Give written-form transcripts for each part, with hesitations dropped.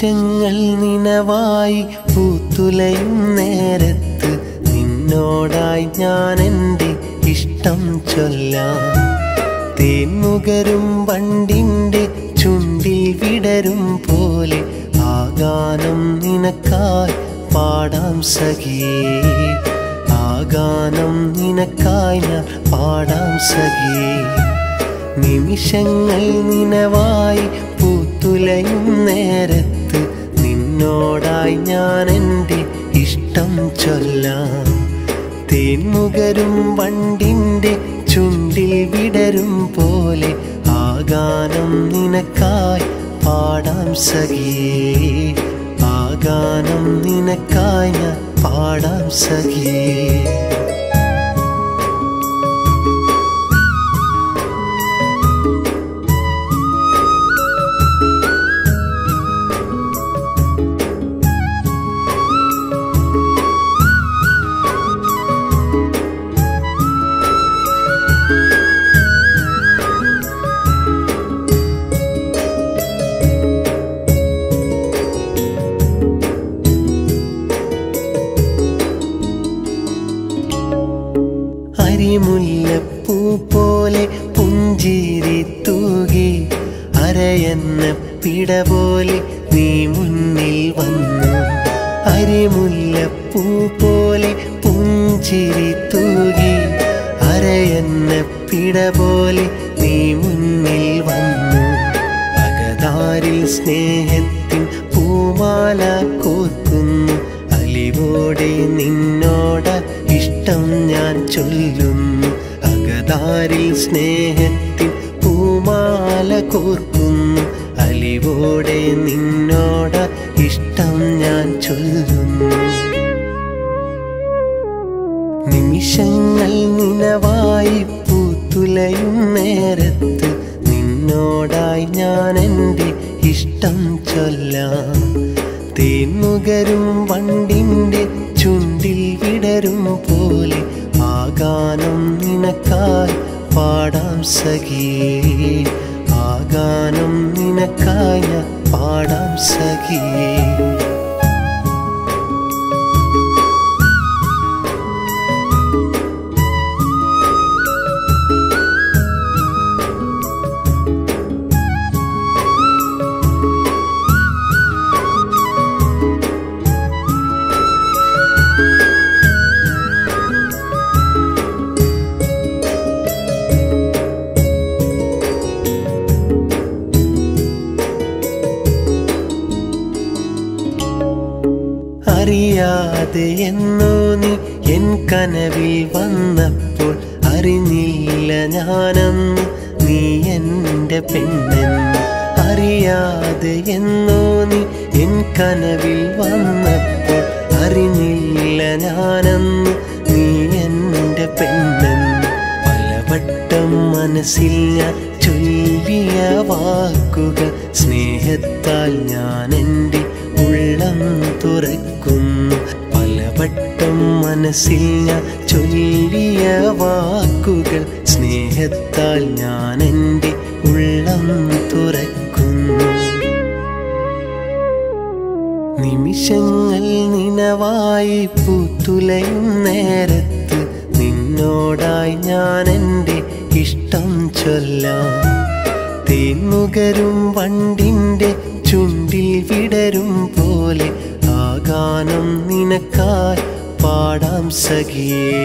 നിമിഷങ്ങൾ നിനവായി പൂത്തുലയും നേരത്ത് നിന്നോടായി ഞാൻ എൻ്റെ ഇഷ്ടം ചൊല്ലാം. തേൻമുകരും വണ്ടിൻ്റെ ചുണ്ടിൽ വിടരും പോലെ ആ ഗാനം നിനക്കായി പാടാം സഖിയേ. ആ ഗാനം നിനക്കായി ഞാൻ പാടാം സഖിയേ. നിമിഷങ്ങൾ നിനവായി പൂത്തുലയും നേരത്ത് നിന്നോടായി ഞാൻ എൻ്റെ ഇഷ്ടം ചൊല്ലാം. തേൻമുകരും വണ്ടിൻ്റെ ചുണ്ടിൽ വിടരും പോലെ ആ ഗാനം നിനക്കായി പാടാം സഖിയേ. ആ ഗാനം നിനക്കായി ഞാൻ പാടാം സഖിയേ. അരിമുല്ലപ്പൂ പോലെ പുഞ്ചിരി തൂകി അരയെന്ന പിട പോലെ നീ മുന്നിൽ വന്നു. അരിമുല്ലപ്പൂ പോലെ പുഞ്ചിരി തൂകി അരയെന്ന പിട പോലെ നീ മുന്നിൽ വന്നു. അകതാരിൽ സ്നേഹത്തിൻ പൂമാല കോർക്കുന്നു. അലിവോടെ നിന്നോട് ഇഷ്ടം ഞാൻ ചൊല്ലുന്നു. അകതാരിൽ സ്നേഹത്തിൻ പൂമാല കോർക്കുന്നു. അലിവോടെ നിന്നോട് ഇഷ്ടം ഞാൻ ചൊല്ലുന്നു. നിമിഷങ്ങൾ നിനവായി പൂത്തുലയും നേരത്ത് നിന്നോടായി ഞാൻ എൻ്റെ ഇഷ്ടം ചൊല്ലാം. തേൻമുകരും വണ്ടിൻ്റെ ചുണ്ടിൽ വിടരും പോലെ ആ ഗാനം നിനക്കായി പാടാം സഖിയേ. ആ ഗാനം നിനക്കായി ഞാൻ പാടാം സഖിയേ. അറിയാതെ എന്നോ നീ എൻ കനവിൽ വന്നപ്പോൾ അറിഞ്ഞില്ല ഞാനന്ന് നീ എൻ്റെ പെണ്ണെന്ന്. അറിയാതെ എന്നോ നീ എൻ കനവിൽ വന്നപ്പോൾ അറിഞ്ഞില്ല ഞാനന്ന് നീ എൻ്റെ പെണ്ണെന്ന്. പലവട്ടം മനസ്സിൽ ഞാൻ ചൊല്ലിയ വാക്കുകൾ സ്നേഹത്താൽ ഞാൻ എൻ്റെ ഉള്ളം തുറക്കുന്നു. പലവട്ടം മനസ്സിൽ ഞാൻ ചൊല്ലിയ വാക്കുകൾ സ്നേഹത്താൽ ഞാൻ എൻ്റെ ഉള്ളം തുറക്കുന്നു. നിമിഷങ്ങൾ നിനവായി പൂത്തുലയും നേരത്ത് നിന്നോടായി ഞാൻ എൻ്റെ ഇഷ്ടം ചൊല്ലാം. തേൻമുകരും വണ്ടിൻ്റെ ചുണ്ടിൽ വിടരും പോലെ ആ ഗാനം നിനക്കായി പാടാം സഖിയേ.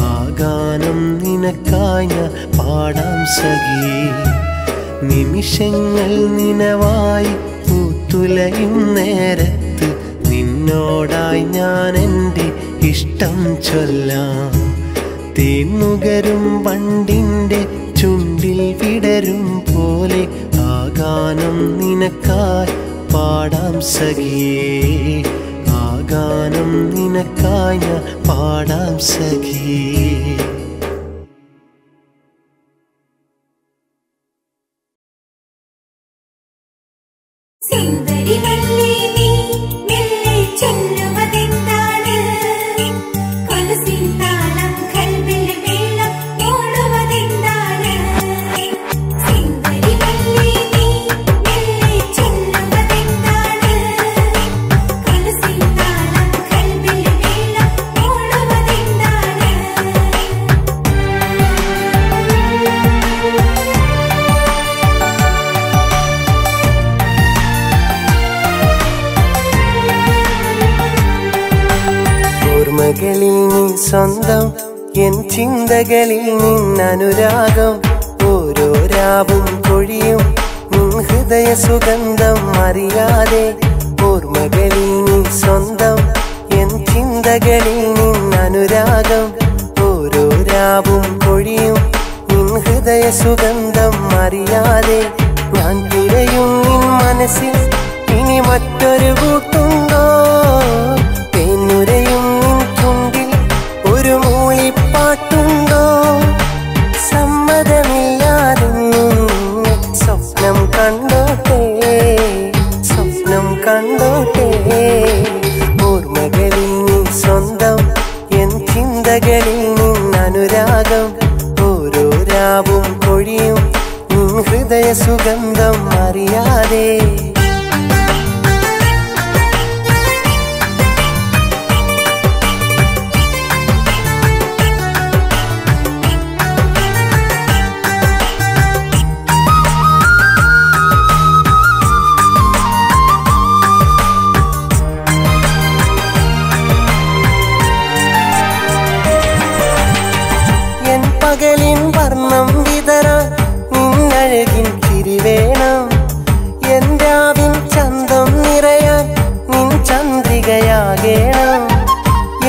ആ ഗാനം നിനക്കായി ഞാൻ പാടാം സഖിയേ. നിമിഷങ്ങൾ നിനവായി പൂത്തുലയും നേരത്ത് നിന്നോടായി ഞാൻ എൻ്റെ ഇഷ്ടം ചൊല്ലാം. തേൻമുകരും വണ്ടിൻ്റെ ചുണ്ടിൽ വിടരും പോലെ ആ ഗാനം നിനക്കായി പാടാം സഖിയേ. ആ ഗാനം നിനക്കായി ഞാൻ പാടാം സഖിയേ. Thank you. ഓർമ്മകളിൽ നീ സ്വന്തം എൻ ചിന്തകളിൽ നിന്നനുരാഗം ഓരോ രാവും കൊഴിയും നിൻ ഹൃദയ സുഗന്ധം അറിയാതെ ഓർമ്മകളിൽ നീ സ്വന്തം എൻ ചിന്തകളിൽ നിന്നനുരാഗം ഓരോ രാവും കൊഴിയും നിൻ ഹൃദയ സുഗന്ധം അറിയാതെ ഞാൻ തിരയും നിൻ മനസ്സിൽ ഇനി മറ്റൊരു കൂട്ടുണ്ടോ തേനുരയും നിൻ ചുണ്ടിൽ ഒരു മൂളിപ്പാട്ടുണ്ടോ സമ്മതമില്ലാതെന്നും സ്വപ്നം കണ്ടോട്ടെ സ്വപ്നം കണ്ടോട്ടെ ഓർമ്മകളിൽ നീ സ്വന്തം എൻ ചിന്തകളിൽ നിന്നനുരാഗം ഓരോ രാവും കൊഴിയും നിൻ ഹൃദയ സുഗന്ധം അറിയാതെ പകലിൻ വർണ്ണം വിതറാൻ നിന്നഴകിൻ ചിരിവേണം എൻ രാവിൻ ചന്തം നിറയാൻ നിൻ ചന്ദ്രികയാകേണം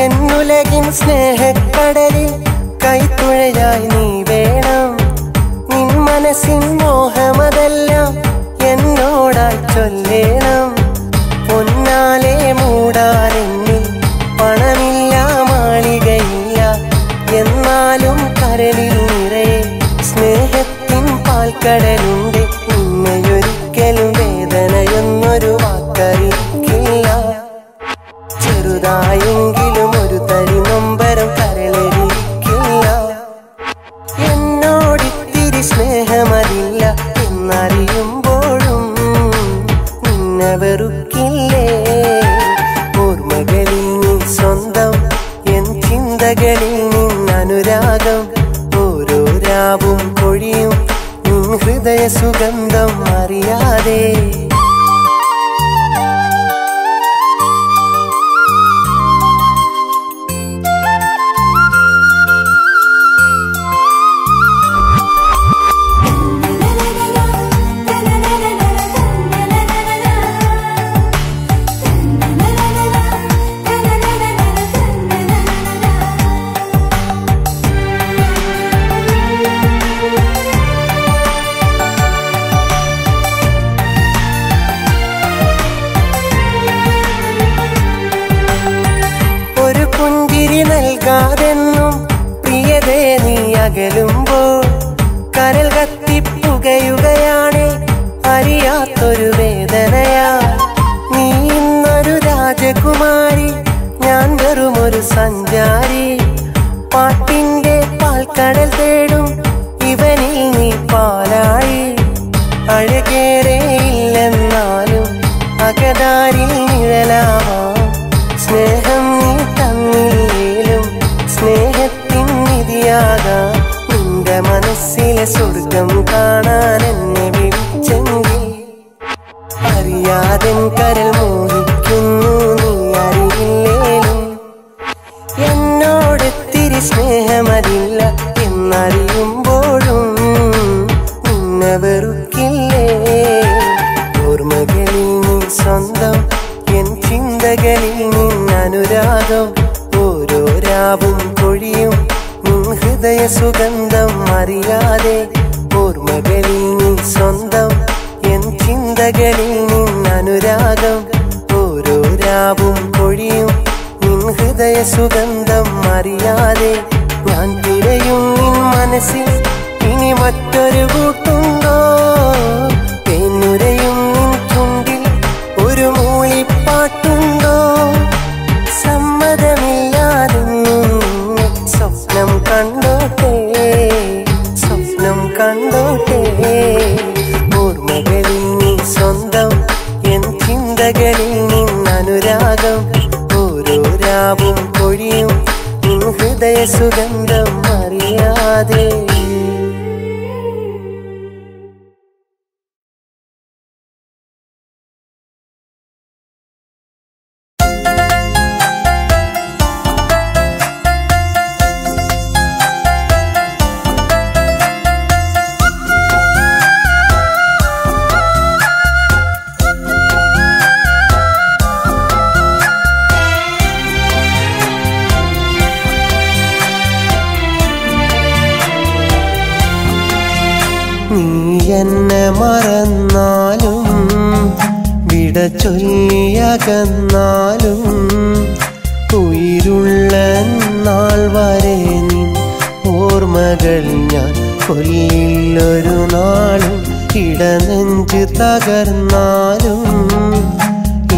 എന്നുലകിൻ സ്നേഹക്കടലിൽ കൈത്തുഴയായി നീ വേണം നിൻ മനസ്സിൻ മോഹമതെല്ലാം എന്നോടായി ചൊല്ലേണം പൊന്നാലെ മൂടാനെന്നിൽ പണമില്ല മാളികയില്ല എന്നാലും കരളിൽ നിറയെ സ്നേഹത്തിൻ പാൽക്കടലുണ്ട് നിന്നെയൊരിക്കലും വേദനയൊന്നൊരു വാക്കറിയിക്കില്ല ചെറുതായെങ്കിലും ഒരു തരി നൊമ്പരം കരളെരിക്കില്ല എന്നോടിത്തിരി സ്നേഹമതില്ല എന്നറിയുമ്പോഴും നിന്നെ വെറുക്കില്ലേ ഓർമ്മകളിൽ നീ സ്വന്തം എൻ ചിന്തകളിൽ നിന്നനുരാഗം ഓരോ രാവും കൊഴിയും നിൻ ഹൃദയ സുഗന്ധം അറിയാതെ നൽകാതെന്നും പ്രിയതേ നീ അകലുമ്പോൾ കരൽ കത്തിപ്പുകയുകയാണ് അറിയാത്തൊരു വേദനയാ നീ ഇന്നൊരു രാജകുമാരി ഞാൻ വെറുമൊരു സഞ്ചാരി പാട്ടിന്റെ പാൽക്കടൽ തേടും ഇവനിൽ നീ പാലാഴി അഴകേറെ ഇല്ലെന്നാലും അകതാരിൽ നിഴലാവാം സ്നേഹം നീ തന്നില്ലേലും സ്നേഹത്തിൻ നിധിയാകാം നിന്റെ മനസ്സിലെ സ്വർഗം കാണാൻ എന്നെ വിളിച്ചെങ്കിൽ അറിയാതെ കരൾ മോഹിക്കുന്നു നീ അറിയില്ലേലും എന്നോടൊത്തിരി സ്നേഹമതില്ല എന്നറിയുമ്പോഴും നിന്നെ വെറുക്കില്ലേ ഓർമ്മകളിൽ നീ സ്വന്തം എൻ ചിന്തകളിൽ നിന്നനുരാഗം ഓരോ രാവും കൊഴിയും നിൻ ഹൃദയ സുഗന്ധം അറിയാതെ ഓർമ്മകളിൽ നീ സ്വന്തം എൻ ചിന്തകളിൽ നിന്നനുരാഗം ഓരോ രാവും കൊഴിയും നിൻ ഹൃദയ സുഗന്ധം അറിയാതെ ഞാൻ തിരയും നിൻ മനസ്സിൽ ഇനി മറ്റൊരു കൂട്ടുണ്ടോ തേനുരയും നിൻ ചുണ്ടിൽ ഒരു മൂളിപ്പാട്ടുണ്ടോ സമ്മതമില്ലാതെന്നും സ്വപ്നം കണ്ടോട്ടെ സ്വപ്നം കണ്ടോട്ടെ ഓർമ്മകളിൽ നീ സ്വന്തം എൻ ചിന്തകളിൽ നിന്നനുരാഗം ഓരോ രാവും കൊഴിയും നിൻ ഹൃദയ സുഗന്ധം അറിയാതെ നീ എന്നെ മറന്നാലും വിട ചൊല്ലിയകന്നാലും ഉயிருള്ള നാൾ വരെ നിൻ ഓർമ്മകൾ ഞാൻ കൊല്ലില്ലൊരു നാളും ഇടനെഞ്ച് തകർന്നാലും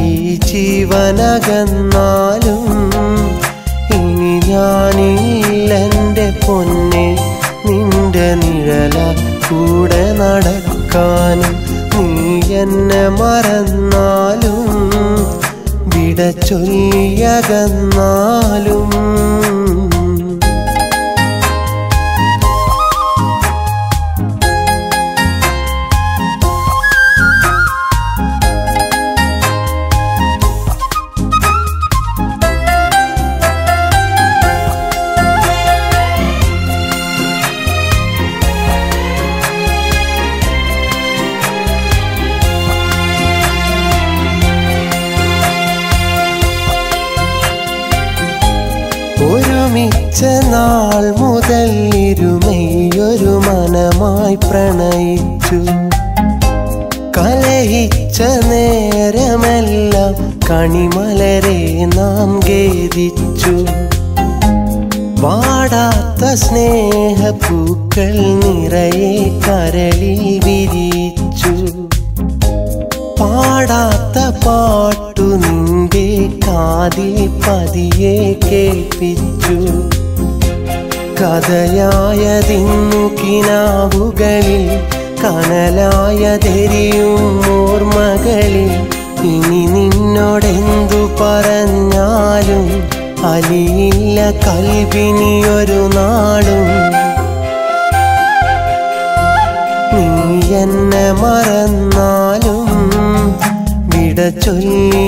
ഈ ജീവനകന്നാലും ഇനി ഞാനില്ലെൻ്റെ പൊന്നെ നിന്റെ നിഴല കൂടെ നടക്കാനും നീ എന്നെ മറന്നാലും വിട ചൊല്ലിയകന്നാലും ഒരുമിച്ച നാൾ മുതൽ ഇരുമയൊരു മനമായി പ്രണയിച്ചു കലഹിച്ച നേരമെല്ലാം കണിമലരെ നാം ഖേദിച്ചു വാടാത്ത സ്നേഹപ്പൂക്കൾ നിറയെ കരളിൽ വിരിച്ചു പാടാത്ത പാട്ടു നിന്റെ കാതിൽ പതിയെ കേൾപ്പിച്ചു കഥയായതിന്നു കിനാവുകളിൽ കനലായതെരിയും ഓർമ്മകളിൽ ഇനി നിന്നോടെന്തു പറഞ്ഞാലും അലിയില്ല കൽബിനിയൊരു നാളും നീ എന്നെ മറന്നാലും വിട ചൊല്ലിയകന്നാലും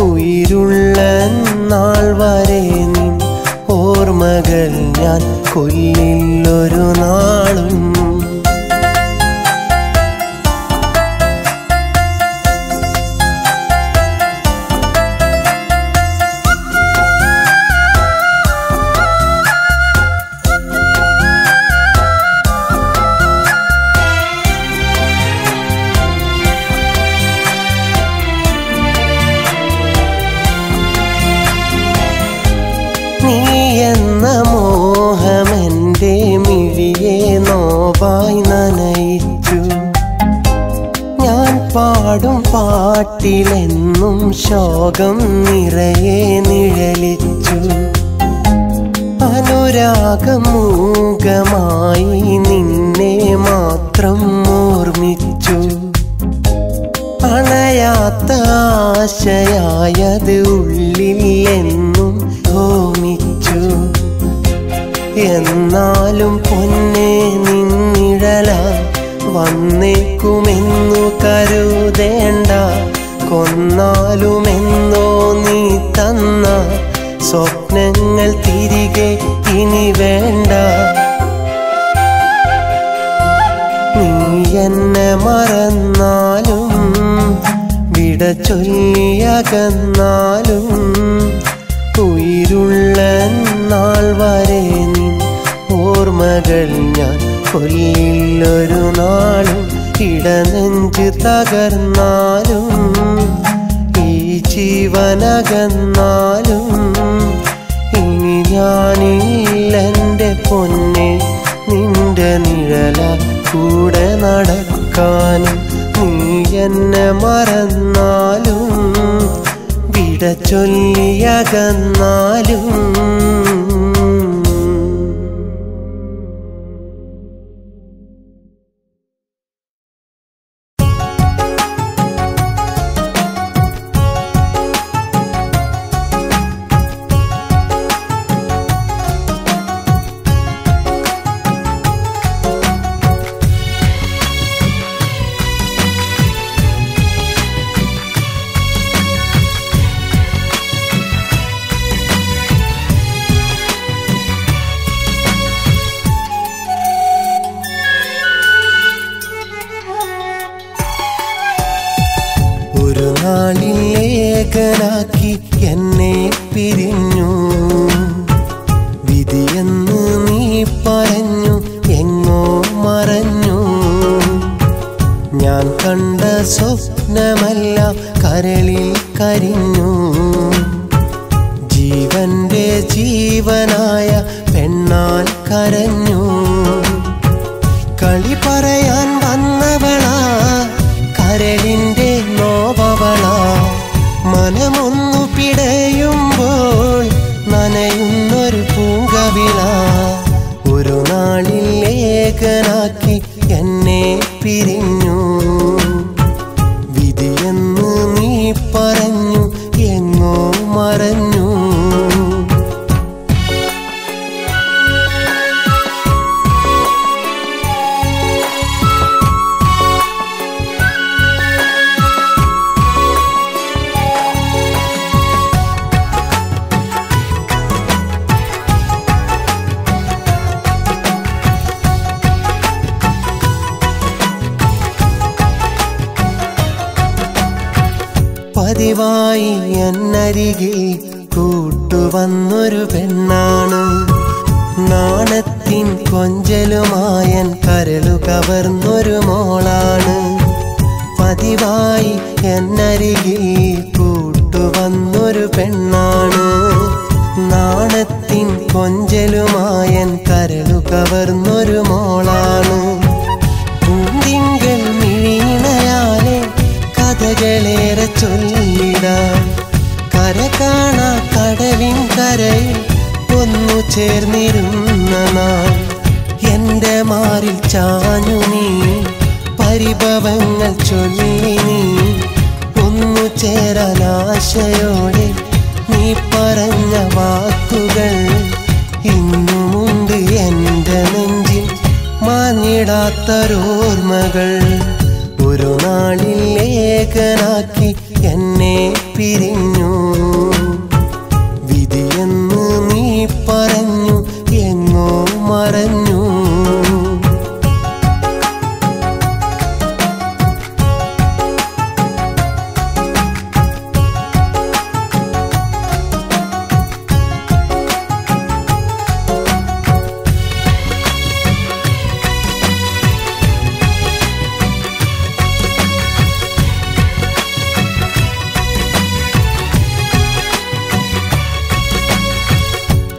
ഉயிருള്ള നാൾ വരെ നിൻ ഓർമ്മകൾ ഞാൻ കൊല്ലില്ലൊരു നാളും നീ എന്ന മോഹമെൻ്റെ മിഴിയെ നോവായി നനയിച്ചു ഞാൻ പാടും പാട്ടിലെന്നും ശോകം നിറയെ നിഴലിച്ചു അനുരാഗം മൂകമായി നിന്നെ മാത്രം ഓർമ്മിച്ചു അണയാത്ത ആശയായത് ഉള്ളിൽ എന്നും ഹോമിച്ചു എന്നാലും പൊന്നെ നിന്നിഴല വന്നേക്കുമെന്നു കരുതേണ്ട കൊന്നാലുമെന്നോ നീ തന്ന സ്വപ്നങ്ങൾ തിരികെ ഇനി വേണ്ട നീ എന്നെ മറന്നാലും വിട ചൊല്ലിയകന്നാലും ഉயிருള്ള നാൾ വരെ നിൻ ഓർമ്മകൾ ഞാൻ കൊല്ലില്ലൊരു നാളും ഇടനെഞ്ച് തകർന്നാലും ഈ ജീവനകന്നാലും ഇനി ഞാനില്ലെൻ്റെ പൊന്നെ നിന്റെ നിഴല കൂടെ നടക്കാനും നീ എന്നെ മറന്നാലും വിട ചൊല്ലിയകന്നാലും നാളിലേകനാക്കി എന്നെ പിരിഞ്ഞു വിധിയെന്ന് നീ പറഞ്ഞു കണ്ട സ്വപ്നമെല്ലാം കരളിൽ കരിഞ്ഞു. ജീവന്റെ ജീവനായ പെണ്ണാൽ കരഞ്ഞു. കളി പറയാൻ വന്നവളാ, കരളിന്റെ നോവവളാ. മനമൊന്നു പിടയുമ്പോൾ നനയുന്നൊരു പൂങ്കവിള. ഒരു നാളിൽ ഏകനാക്കി എന്നെ പിരിഞ്ഞു. വിധിയെന്ന് നീ പറഞ്ഞു എങ്ങോ മറഞ്ഞു. പതിവായി എന്നരികിൽ കൂട്ടുവന്നൊരു പെണ്ണാണ്. നാണത്തിൻ കൊഞ്ചലുമായൻ കരളു കവർന്നൊരു മോളാണ്. പതിവായി എന്നരികിൽ കൂട്ടുവന്നൊരു പെണ്ണാണ്. നാണത്തിൻ കൊഞ്ചലുമായൻ കരളു കവർന്നൊരു മോളാണ്. പൂന്തിങ്കൾ മിഴിയണയാലെ കഥകളേറെ ചൊല്ലിടാൻ. കര കാണാ കടലിൻ കരയിൽ ഒന്നു ചേർന്നിരുന്ന നാൾ. എന്റെ മാറിൽ ചാഞ്ഞു നീ പരിഭവങ്ങൾ ചൊല്ലി. നീ ഒന്നു ചേരാൻ ആശയോടെ നീ പറഞ്ഞ വാക്കുകൾ ഇന്നുമുണ്ട് എന്റെ നെഞ്ചിൽ മാഞ്ഞിടാത്തൊരോർമ്മകൾ. ഒരു നാളിൽ ഏകനാക്കി എന്നെ പിരിഞ്ഞു. വിധിയെന്ന് നീ പറഞ്ഞു എങ്ങോ മറഞ്ഞു.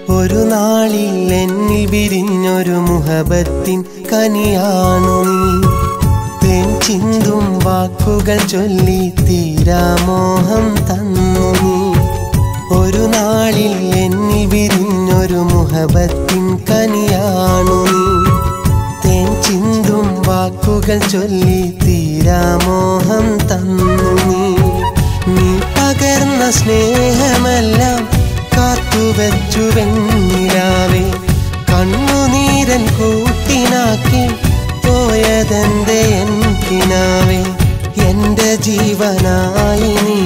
ഒരു നാളിൽ എന്നിൽ വിരിഞ്ഞൊരു മുഹബത്തിൻ കനിയാണു നീ. തേൻ ചിന്തും വാക്കുകൾ ചൊല്ലി തീരാമോഹം തന്നു നീ. ഒരു നാളിൽ എന്നിൽ വിരിഞ്ഞൊരു മുഹബത്തിൻ കനിയാണു നീ. തേൻ ചിന്തും വാക്കുകൾ ചൊല്ലി തീരാമോഹം തന്നു നീ. നീ പകർന്ന സ്നേഹമെല്ലാം കാത്തുവച്ചു വെണ്ണിലാവേ. കണ്ണുനീരൻ കൂട്ടിനാക്കി പോയതെന്റെ എന്തിനാവേ. എന്റെ ജീവനായി നീ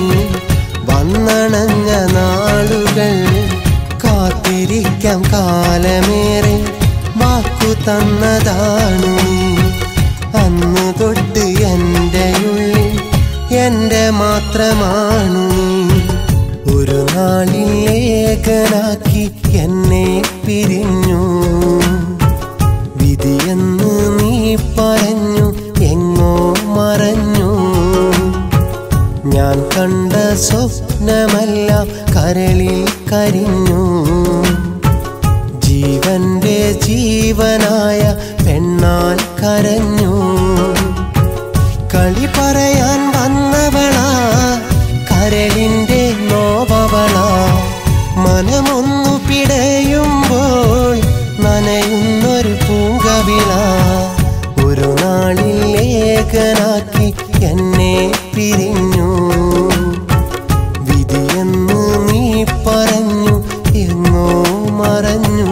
വന്നണഞ്ഞ നാളുകൾ കാത്തിരിക്കാം കാലമേറെ വാക്കു തന്നതാണു നീ. അന്നു തൊട്ട് എന്റെ ഉള്ളിൽ എന്റെ മാത്രമാണു നീ. ഒരു നാളിൽ ഏകനാക്കി എന്നെ പിരിഞ്ഞു. വിധിയെന്ന് നീ പറഞ്ഞു എങ്ങോ മറഞ്ഞു. ഞാൻ കണ്ട സ്വപ്നമെല്ലാം കരളിൽ കരിഞ്ഞു. ജീവന്റെ ജീവനായ പെണ്ണാൽ കരഞ്ഞു. കളി പറയാൻ വന്നവളാ, കരളിന്റെ നോവവളാ. മനമൊന്നു പിടയുമ്പോൾ നനയുന്നൊരു പൂങ്കവിള. ഒരു നാളിൽ ഏകനാക്കി എന്നെ പിരിഞ്ഞു. വിധിയെന്ന് നീ പറഞ്ഞു എങ്ങോ മറഞ്ഞു.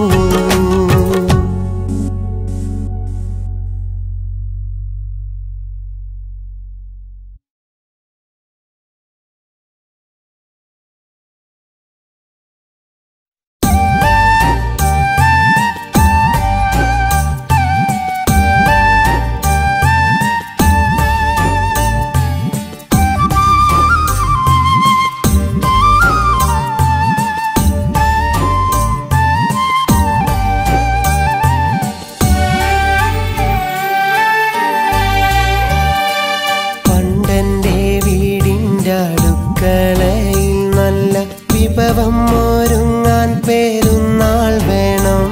അടുക്കളയിൽ നല്ല വിഭവം ഒരുങ്ങാൻ പെരുന്നാൾ വേണം.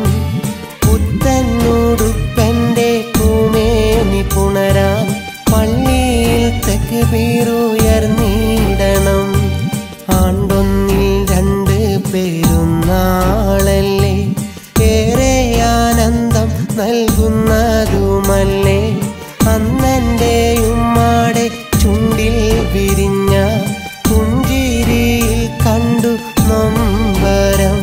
പുത്തനുടുപ്പെൻ്റെ പൂമേനി പുണരാൻ പള്ളിയിൽ തക്ബീറുയർന്നിടണം. ആണ്ടൊന്നിൽ 2 പെരുന്നാളല്ലേ, ഏറെ ആനന്ദം നൽകുന്നതുമല്ലേ. അന്നെൻ്റെ ഉമ്മാടെ ചുണ്ടിൽ വിരിഞ്ഞ പുഞ്ചിരിയിൽ കണ്ടു നൊമ്പരം.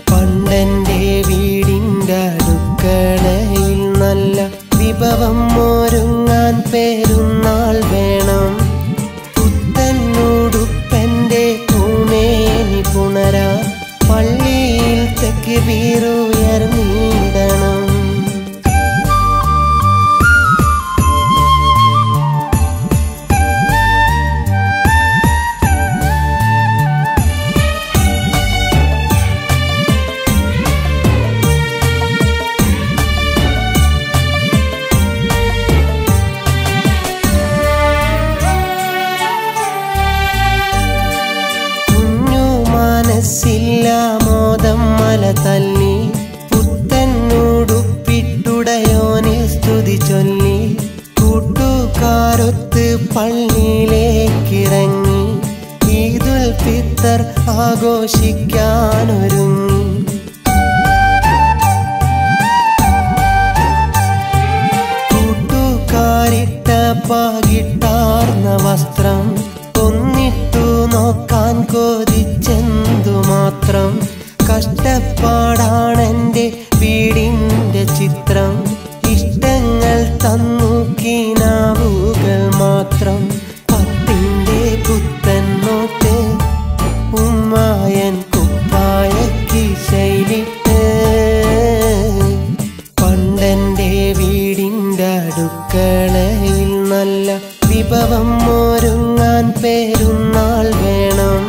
പണ്ടെൻ്റെ വീടിൻ്റെ അടുക്കളയിൽ നല്ല വിഭവം ഒരുങ്ങാൻ പെരുന്നാൾ വേണം. പുത്തനുടുപ്പെൻ്റെ പൂമേനി പുണരാ പള്ളിയിൽ തക്ബീറുയർന്നിടണം. മനസ്സില്ലാമോദം മല തല്ലി പുത്തനുടുപ്പിട്ടുടയോനിൽ സ്തുതി ചൊല്ലി കൂട്ടുകാരൊത്ത് പള്ളിയിലേക്കിറങ്ങി ഈദുൽ ഫിത്തർ ആഘോഷിക്കാനൊരുങ്ങി. കൂട്ടുകാരിട്ട പാകിട്ടാർന്ന വസ്ത്രം ഒന്നിട്ടു നോക്കാൻ കൊതിച്ചെന്തുമാത്രം. കഷ്ടപ്പാടാണെൻ്റെ വീടിൻ്റെ ചിത്രം, ഇഷ്ടങ്ങൾ തന്നു കിനാവുകൾ മാത്രം. 10ൻ്റെ പുത്തൻ നോട്ട് ഉമ്മായൻ കുപ്പായക്കി ശൈലിട്ട്. പണ്ടെൻ്റെ വീടിൻ്റെ അടുക്കളയിൽ നല്ല വിഭവം ഒരുങ്ങാൻ പെരുന്നാൾ വേണം.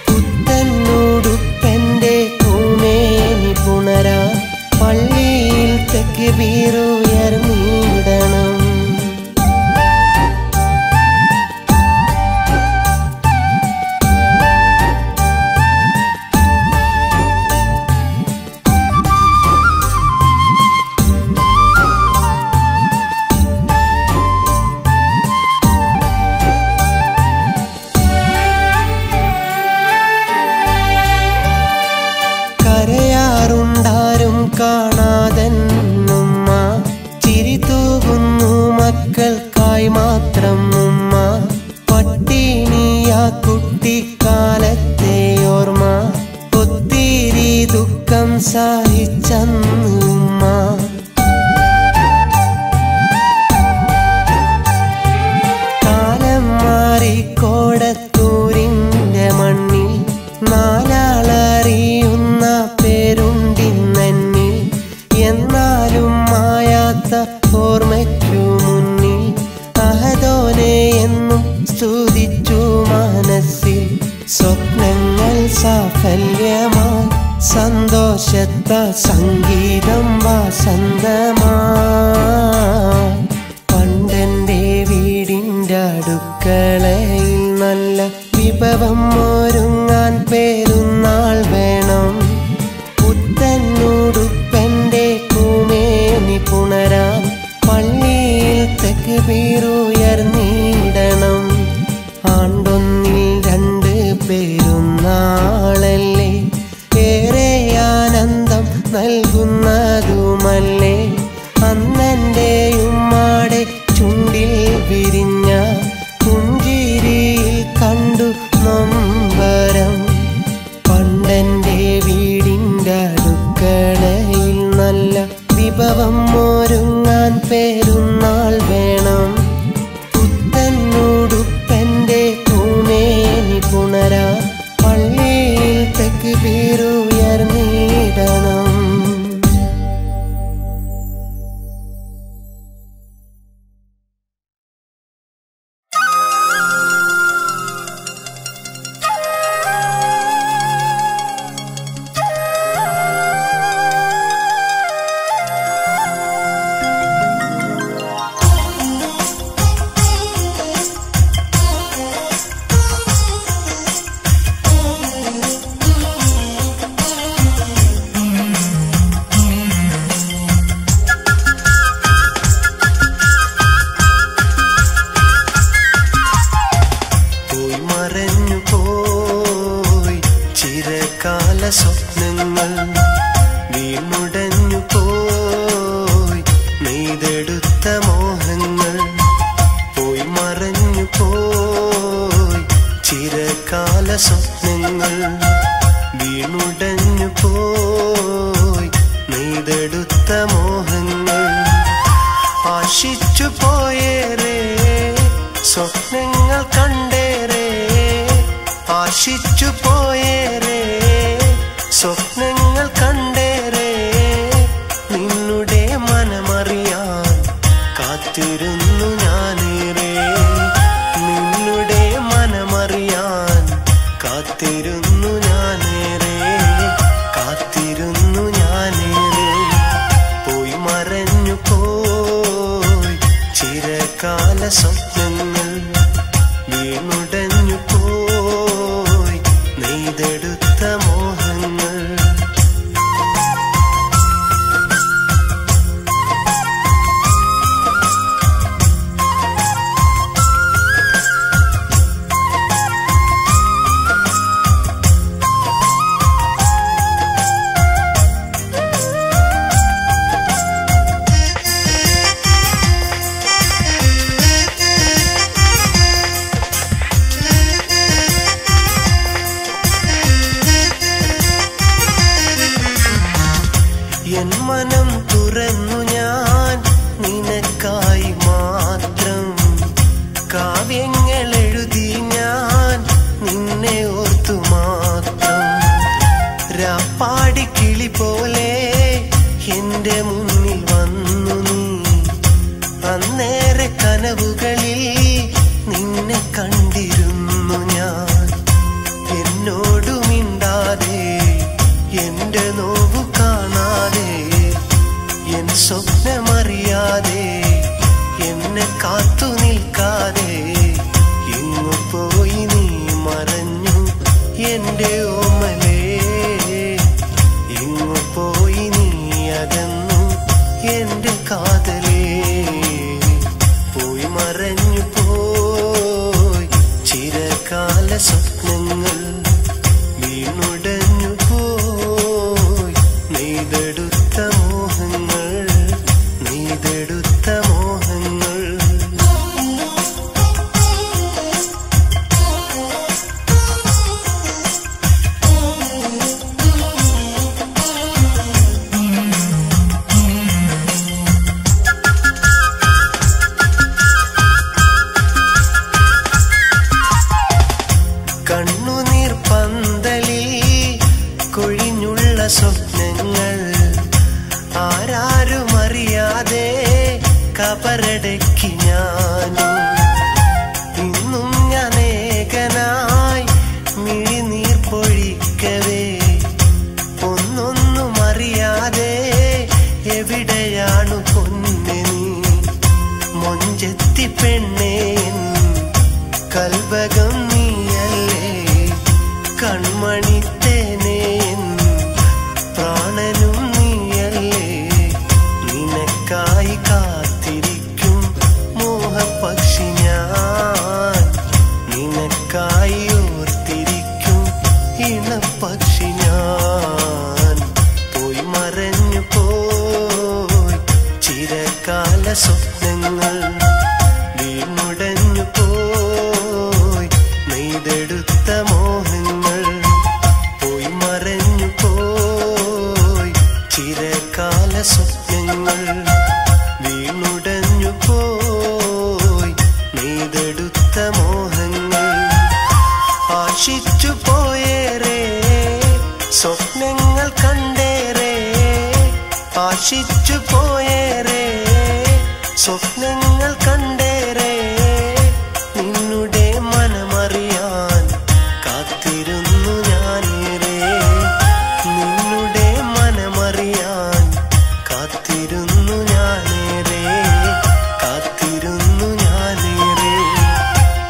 പുത്തനുടുപ്പെൻ്റെ പൂമേനി പുണരാ പള്ളിയിൽ തക്ബീറുയർന്നിടണം. കരയാറുണ്ടാരും കാണാതെന്നുമ്മ, ചിരി തൂകുന്നു മക്കൾക്കായി മാത്രം ഉമ്മ. പട്ടിണിയാ കുട്ടിക്കാലത്തെ ഓർമ്മ, ഒത്തിരി ദുഃഖം സഹിച്ചന്ന് ഉമ്മ. കാലം മാറി കോടത്തൂരിൻ്റെ മണ്ണിൽ നാലാളറിയുന്ന പേരുണ്ടിന്നെന്നിൽ. എന്നാലും മായാത്ത ഓർമ്മയ്ക്കു മുന്നിൽ അഹദോനെ എന്നും സ്തുതിച്ചു മനസ്സിൽ. സ്വപ്നങ്ങൾ സാഫല്യമായി സന്തോഷത്ത സംഗീതം വസന്തമായി. പണ്ടെൻ്റെ വീടിൻ്റെ അടുക്കളയിൽ നല്ല വിഭവം ഒരുങ്ങാൻ പെരുന്നാൾ വേണം. പുത്തനുടുപ്പെൻ്റെ പൂമേനി പുണരാൻ പള്ളിയിൽ തക്ബീറുയർന്നിടണം. ആണ്ടൊന്നിൽ 2 പെരുന്നാളല്ലേ, ഏറെ ആനന്ദം നൽകുന്നതുമല്ലേ. അന്നെൻ്റെ ഉമ്മാടെ ചുണ്ടിൽ വിരിഞ്ഞ പുഞ്ചിരിയിൽ കണ്ടു നൊമ്പരം. പണ്ടെൻ്റെ വീടിൻ്റെ അടുക്കളയിൽ നല്ല വിഭവം ഒരുങ്ങാൻ പെരുന്നാൾ വേണം. പുത്തനുടുപ്പെൻ്റെ പൂമേനി പുണരാ പള്ളിയിൽ തക്ബീറുയർന്നിടണം. പോയി ചിരകാല സ്വപ്നങ്ങൾ വീണുടഞ്ഞു പോയി നെയ്തെടുത്ത മോഹങ്ങൾ പോയി മറഞ്ഞു പോയി ചിരകാല സ്വപ്നങ്ങൾ വീണുടഞ്ഞു പോയി നെയ്തെടുത്ത മോഹങ്ങൾ ആശിച്ചു പോയേറെ സ്വപ്നങ്ങൾ കണ്ടേറെ ആശിച്ചു പോയേറെ സ്വപ്നങ്ങൾ കണ്ടേറെ നിന്നുടെ മനമറിയാൻ കാത്തിരുന്നു ഞാനേറെ നിന്നുടെ മനമറിയാൻ കാത്തിരുന്നു ഞാനേറെ കാത്തിരുന്നു ഞാനേറെ പോയി മറഞ്ഞു പോയി ചിരകാല സ്വപ്നങ്ങൾ വീണുടഞ്ഞു പോയി നെയ്തെടുത്ത മോഹങ്ങൾ എൻ മനം തുറന്നു ഞാൻ നിനക്കായി മാത്രം കാവ്യങ്ങൾ എഴുതി ഞാൻ നിന്നെ ഓർത്തു മാത്രം രാപ്പാടി കിളി പോലെ എന്റെ മുന്നിൽ വന്നു നീ അന്നേറെ കനവുകളിൽ നിന്നെ കണ്ടിരുന്നു ഞാൻ എന്നോടു മിണ്ടാതെ എന്റെ നോവു കാണാതെ എൻ സ്വപ്നമറിയാതെ എന്നെ കാത്തു നിൽക്കാതെ എങ്ങു പോയി നീ മറഞ്ഞു എന്റെ ഓമലേ എങ്ങു പോയി നീ അകന്നു എന്റെ കാതലേ പോയി മറഞ്ഞു പോയി ചിരകാല സ്വപ്നങ്ങൾ വീണുടഞ്ഞു പോയി നെയ്തെടുത്ത മോഹങ്ങൾ നെയ്തെടുത്ത മോഹങ്ങൾ കണ്ണുനീർ പന്തലിൽ കൊഴിഞ്ഞുള്ള സ്വപ്നങ്ങൾ ആരാരും അറിയാതെ കബറടക്കി ഞാനും ഇന്നും ഞാൻ ഏകനായി മിഴിനീർ പൊഴിക്കവേ ഒന്നൊന്നും അറിയാതെ എവിടെയാണു പൊന്നെ നീ മൊഞ്ചെത്തി പെണ്ണേ കൽവകം നീയല്ലേ കൺമണിത്തേനേ പ്രാണനും നീയല്ലേ നിനക്കായി കാത്തിരിക്കും മോഹപക്ഷി ഞാൻ നിനക്കായി ഓർത്തിരിക്കും ഇണപക്ഷി ഞാൻ പോയി മറഞ്ഞു പോയി ചിരകാല സ്വപ്നങ്ങൾ വീണുടഞ്ഞു പോയി നെയ്തെടുത്ത മോഹങ്ങൾ പോയി മറഞ്ഞു പോയി ചിരകാല സ്വപ്നങ്ങൾ വീണുടഞ്ഞു പോയി നെയ്തെടുത്ത മോഹങ്ങൾ ആശിച്ചു പോയേറെ സ്വപ്നങ്ങൾ കണ്ടേറെ ആശിച്ചു പോയേറെ സ്വപ്നങ്ങൾ കണ്ടേറെ നിന്നുടെ മനമറിയാൻ കാത്തിരുന്നു ഞാനേറെ നിന്നുടെ മനമറിയാൻ കാത്തിരുന്നു ഞാനേറെ കാത്തിരുന്നു ഞാനേറെ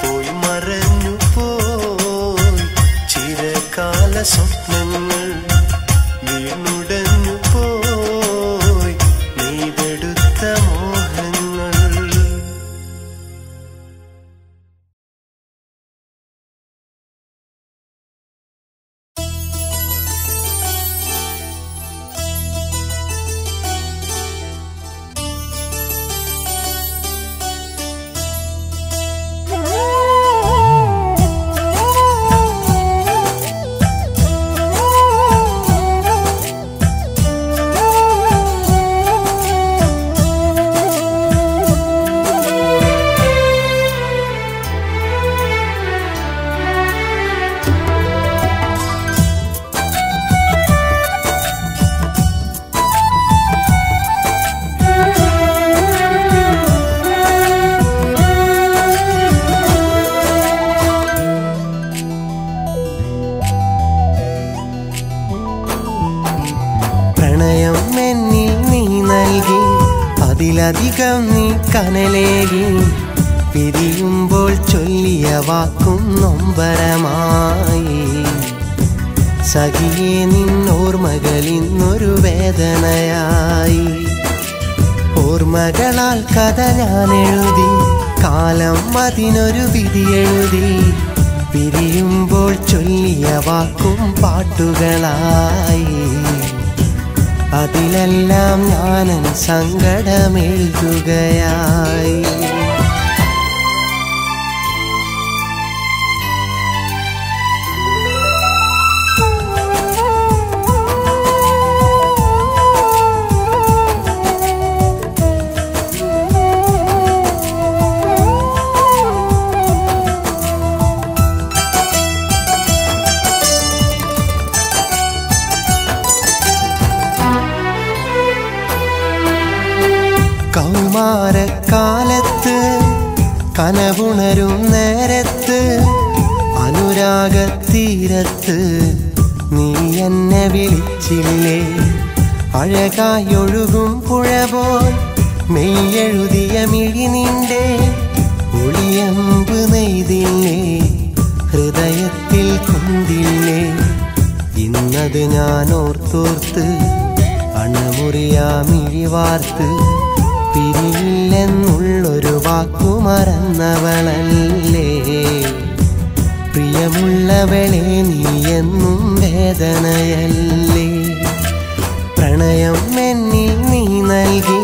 പോയി മറഞ്ഞു പോയി ചിരകാല സ്വപ്നങ്ങൾ വീണുടഞ്ഞു പോയി നെയ്തെടുത്ത മോഹങ്ങൾ അതിലധികം നീ കനലേകി പിരിയുമ്പോൾ ചൊല്ലിയ വാക്കും നൊമ്പരമായി. സഖിയെ നിന്നോർമകൾ ഇന്നൊരു വേദനയായി. ഓർമ്മകളാൽ കഥ ഞാൻ എഴുതി, കാലം അതിനൊരു വിധി എഴുതി. പിരിയുമ്പോൾ ചൊല്ലിയ വാക്കും പാട്ടുകളായി. അതിലെല്ലാം ഞാനൻ സങ്കടമെഴുതുകയായി. കൗമാരക്കാലത്ത് കനവുണരും നേരത്ത് അനുരാഗത്തീരത്ത് നീ എന്നെ വിളിച്ചില്ലേ. അഴകായൊഴുകും പുഴ പോൽ മെയ്യെഴുതിയ മിഴി നിന്റെ ഒളിയമ്പ് നെയ്തില്ലേ, ഹൃദയത്തിൽ കൊണ്ടില്ലേ. ഇന്നത് ഞാൻ ഓർത്തോർത്ത് അണമുറിയാ മിഴിവാർത്ത് പിരിയില്ലെന്നുള്ളൊരു വാക്കു മറന്നവളല്ലേ. പ്രിയമുള്ളവളെ നീ എന്നും വേദനയല്ലേ. പ്രണയം എന്നിൽ നീ നൽകി,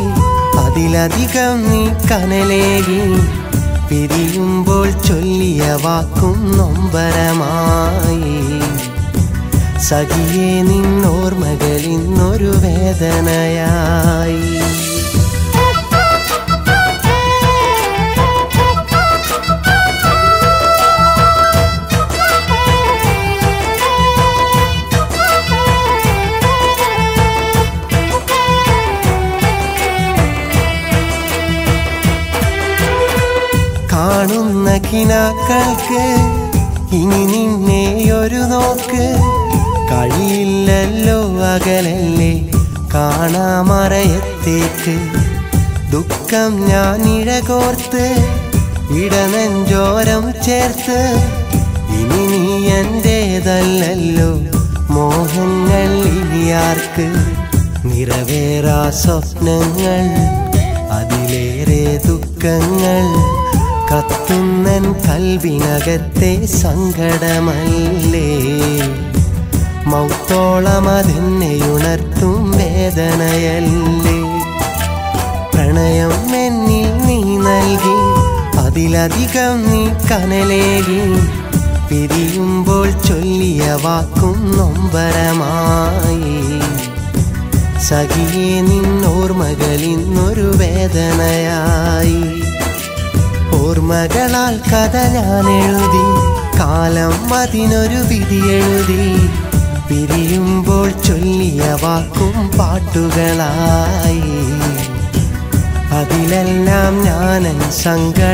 അതിലധികം നീ കനലേകി. പിരിയുമ്പോൾ ചൊല്ലിയ വാക്കും നൊമ്പരമായി. സഖിയെ നിന്നോർമകൾ ഇന്നൊരു വേദനയായി. കാണുന്ന കിനാക്കൾക്ക് ഇനി നിന്നെയൊരു നോക്ക്. കഴിയില്ലല്ലോ അകലല്ലേ കാണാമറയത്തേക്ക്. ദുഃഖം ഞാൻ ഇഴകോർത്ത് ഇടനെഞ്ചോരം ചേർത്ത്. ഇനി നീ എന്റേതല്ലല്ലോ മോഹങ്ങൾ ഇനിയാർക്ക്. നിറവേറാ സ്വപ്നങ്ങൾ അതിലേറെ ദുഃഖങ്ങൾ. കത്തുന്നൻ കൽവിനകത്തെ സങ്കടമല്ലേ. മൗത്തോളം അതെന്നെയുണർത്തും വേദനയല്ലേ. പ്രണയം എന്നിൽ നീ നൽകി, അതിലധികം നീ കനലേകി. പിരിയുമ്പോൾ ചൊല്ലിയ വാക്കും നൊമ്പരമായി. സഖിയെ നിന്നോർമകൾ ഇന്നൊരു വേദനയായി. ഓർമ്മകളാൽ കഥ ഞാൻ എഴുതി, കാലം അതിനൊരു വിധി എഴുതി. പിരിയുമ്പോൾ ചൊല്ലിയ വാക്കും പാട്ടുകളായി. അതിലെല്ലാം ഞാനൻ സങ്കടമെഴുതുകയായി.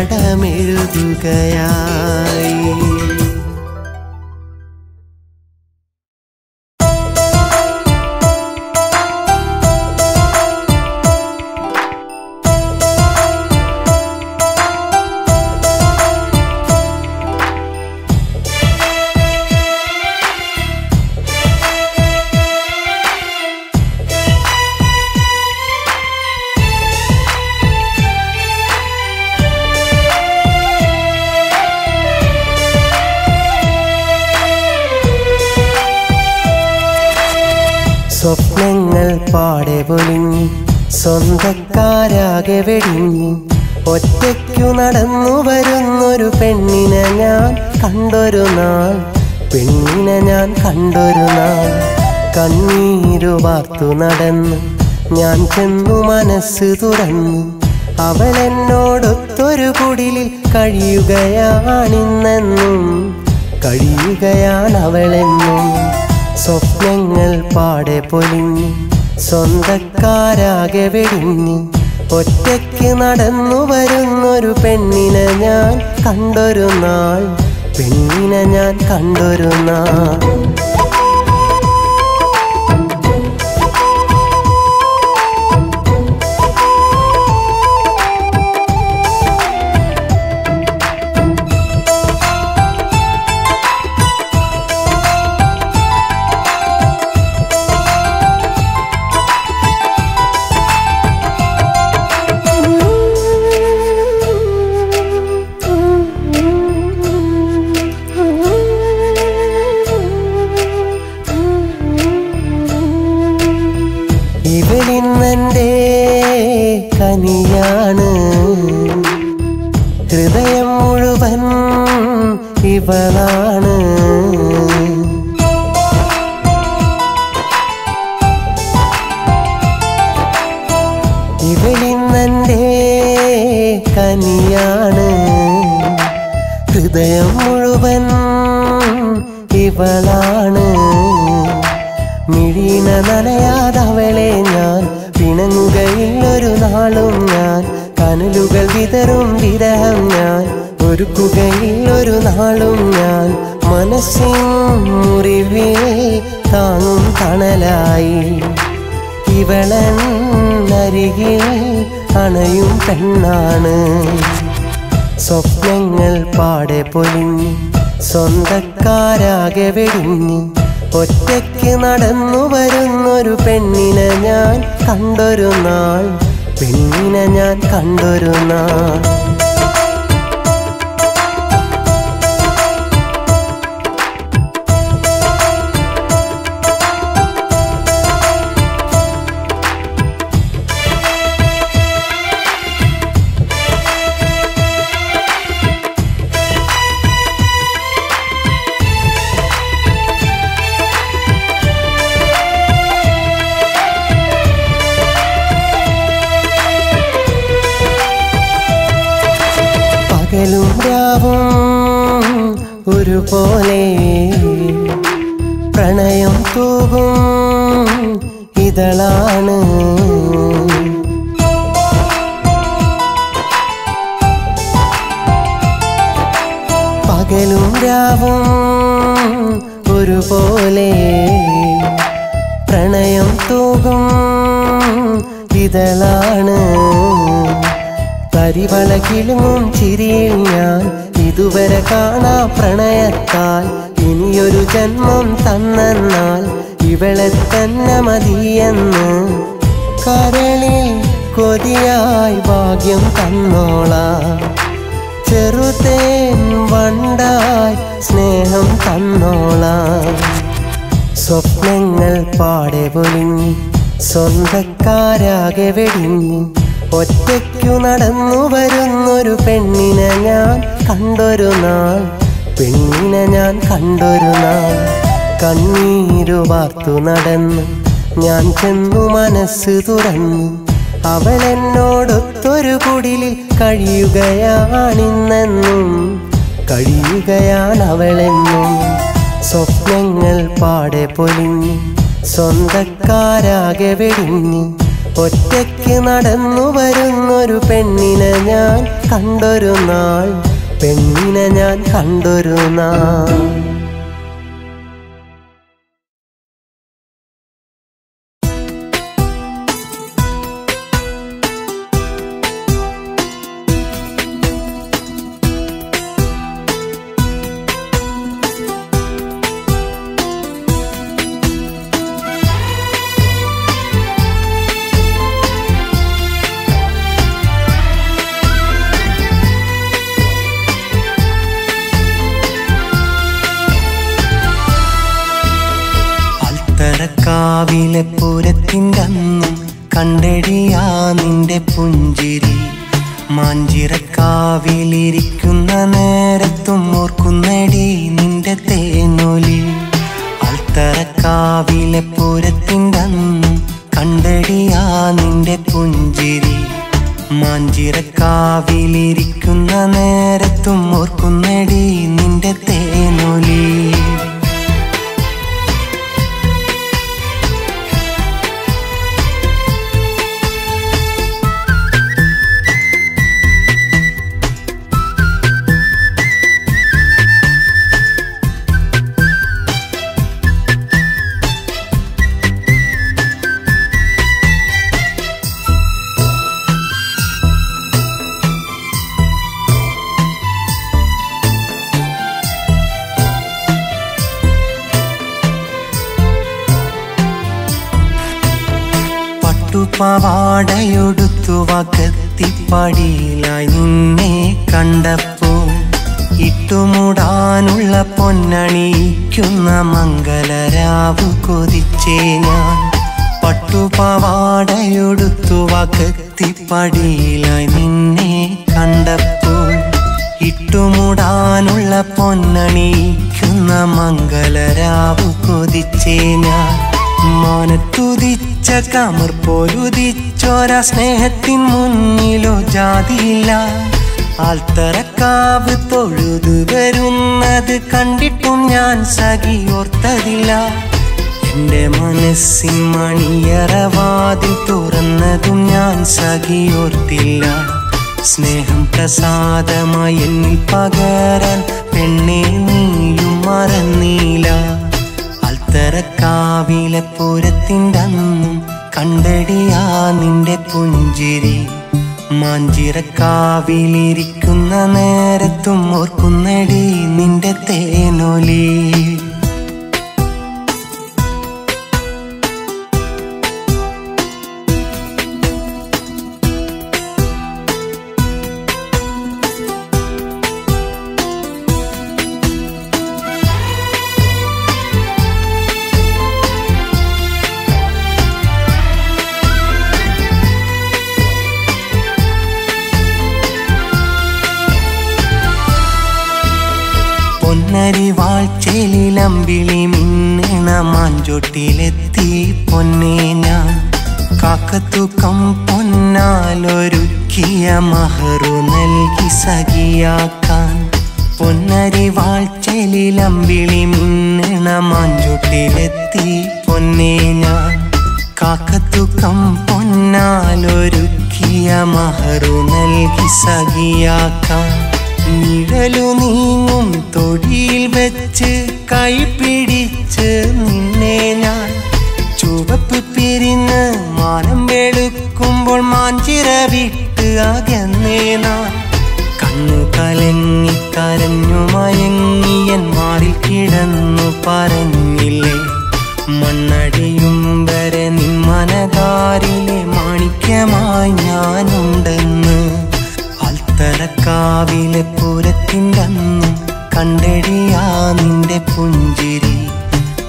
സ്വപ്നങ്ങൾ പാടെ പൊലിഞ്ഞു, സ്വന്തക്കാരാകെ വെടിഞ്ഞു. ഒറ്റയ്ക്കു നടന്നു വരുന്നൊരു പെണ്ണിനെ ഞാൻ കണ്ടൊരു നാൾ. പെണ്ണിനെ ഞാൻ കണ്ടൊരു നാൾ. കണ്ണീരു വാർത്തു നടന്നു ഞാൻ ചെന്നു മനസ്സ് തുറന്നു. അവൾ എന്നോടൊത്തൊരു കുടിലിൽ കഴിയുകയാണിന്നെന്നും. കഴിയുകയാണവളെന്നും. സ്വപ്നങ്ങൾ പാടെ പൊലിഞ്ഞു, സ്വന്തക്കാരാകെ വെടിഞ്ഞു. ഒറ്റയ്ക്ക് നടന്നു വരുന്നൊരു പെണ്ണിനെ ഞാൻ കണ്ടൊരു നാൾ. പെണ്ണിനെ ഞാൻ കണ്ടൊരു നാൾ. ഇവളാണ്. മിഴീന നനയാതവളെ ഞാൻ പിണങ്ങുകയില്ലൊരു നാളും ഞാൻ. കനലുകൾ വിതറും വിരഹം ഞാൻ ഒരുക്കുകയില്ലൊരു നാളും ഞാൻ. മനസ്സിൻ മുറിവിൽ താങ്ങും തണലായി ഇവളൻ അരികിൽ അണയും പെണ്ണാണ്. സ്വപ്നങ്ങൾ പാടെ പൊലിഞ്ഞ് സ്വന്തക്കാരാകെ വെടിഞ്ഞ് ഒറ്റയ്ക്ക് നടന്നു വരുന്നൊരു പെണ്ണിനെ ഞാൻ കണ്ടൊരു നാൾ. പെണ്ണിനെ ഞാൻ കണ്ടൊരു നാൾ. പകലും രാവും ഒരുപോലെ പ്രണയം തൂകും ഇതളാണ്. പകലും രാവും ഒരുപോലെ പ്രണയം തൂകും ഇതളാണ്. കരിവള കിളുങ്ങും ചിരിയിൽ ഞാൻ ഇതുവരെ കാണാ പ്രണയത്താൽ. ഇനിയൊരു ജന്മം തന്നാൽ ഇവളെ തന്നെ മതിയെന്ന് കരളിൽ കൊതിയായി ഭാഗ്യം തന്നോളാം. ചെറുതേൻ വണ്ടായി സ്നേഹം തന്നോളാം. സ്വപ്നങ്ങൾ പാടെ പൊലിഞ്ഞ് സ്വന്തക്കാരാകെ വെടിഞ്ഞ് ഒറ്റയ്ക്കു നടന്നു വരുന്നൊരു പെണ്ണിനെ ഞാൻ കണ്ടൊരു നാൾ. പെണ്ണിനെ ഞാൻ കണ്ടൊരു നാൾ. കണ്ണീരു വാർത്തു നടന്ന് ഞാൻ ചെന്നു മനസ്സ് തുറന്നു. അവളെന്നോടൊത്തൊരു കുടിലിൽ കഴിയുകയാണിന്നെന്നും. കഴിയുകയാണവളെന്നും. സ്വപ്നങ്ങൾ പാടെ പൊലിഞ്ഞ് സ്വന്തക്കാരാകെ വെടിഞ്ഞ് ഒറ്റയ്ക്ക് നടന്നു വരുന്നൊരു പെണ്ണിനെ ഞാൻ കണ്ടൊരു നാൾ. പെണ്ണിനെ ഞാൻ കണ്ടൊരു നാൾ. കാവിലെ പൂരത്തിൻ്റെ അന്നും കണ്ടെടിയാ നിന്റെ പുഞ്ചിരി. മാഞ്ചിറക്കാവിലിരിക്കുന്ന നേരത്തും ഓർക്കുന്നടി നിന്റെ തേനൊലി. അൽത്തറക്കാവിലെ പൂരത്തിൻ്റെ അന്നും കണ്ടെടിയാ നിന്റെ പുഞ്ചിരി. മാഞ്ചിറക്കാവിലിരിക്കുന്ന നേരത്തും ഓർക്കുന്നടി നിന്റെ തേനൊലി. പാവാടയൊടുത്തു വകത്തിപ്പടിയിലായി നിന്നെ കണ്ടപ്പോൾ ഇട്ടുമുടാനുള്ള പൊന്നണിയിക്കുന്ന മംഗലരാവു കൊതിച്ചേ ഞാൻ. പട്ടുപാവാടയൊടുത്തു വകത്തിപ്പടിയിലായി നിന്നെ കണ്ടപ്പോൾ ഇട്ടുമുടാനുള്ള പൊന്നണിയിക്കുന്ന മംഗലരാവു കൊതിച്ചേ ഞാൻ. മാനത്തുദിച്ച കമർ പോലുദിച്ചോര സ്നേഹത്തിൻ മുന്നിലോ ജാതിയില്ല. ആൽത്തറക്കാവ് തൊഴുതു വരുന്നത് കണ്ടിട്ട് പറഞ്ഞതും ഞാൻ സഖിയോർത്തതില്ല. എന്റെ മനസ്സിൻ മണിയറവാതിൽ തുറന്നതും ഞാൻ സഖിയോർത്തില്ല. സ്നേഹം പ്രസാദമായി എന്നിൽ പകരാൻ പെണ്ണെ നീയും മറന്നീല. അൽത്തറക്കാവിലെ പൂരത്തിൻ്റെ അന്നും കണ്ടടിയാ നിന്റെ പുഞ്ചിരി. മാഞ്ചിറക്കാവിലിരിക്കുന്ന നേരത്തും ഓർക്കുന്നടി നിന്റെ തേനൊലി. പൊന്നരിവാഴ്ചയിലമ്പിളി മിന്നണ മാഞ്ചോട്ടിലെത്തി പൊന്നേ ഞാൻ. കാക്കത്തൂക്കം പൊന്നാലൊരുക്കിയ മഹറു നൽകി സഖിയാക്കാൻ. പൊന്നരിവാഴ്ചയിലമ്പിളി മിന്നണ മാഞ്ചോട്ടിലെത്തി പൊന്നേ ഞാൻ. കാക്കത്തൂക്കം പൊന്നാലൊരുക്കിയ മഹറു നൽകി സഖിയാക്കാൻ. നിഴലു നീങ്ങും തൊടിയിൽ വെച്ച് കൈ പിടിച്ച് നിന്നെ ഞാൻ. ചുവപ്പ് പിരിന്ന് മാനം വെളുക്കുമ്പോൾ മാഞ്ചിറ വിട്ട് അകന്നേ നാൻ. കണ്ണു കലങ്ങി കരഞ്ഞു മയങ്ങിയൻ മാറിൽ കിടന്നു പറഞ്ഞില്ലേ മണ്ണടിയും വരെ നിൻ മനതാരിലെ മാണിക്യമായി ഞാനുണ്ടെന്ന്. അൽത്തറക്കാവിലെ പൂരത്തിൻ്റെ അന്നും കണ്ടടിയാ നിന്റെ പുഞ്ചിരി.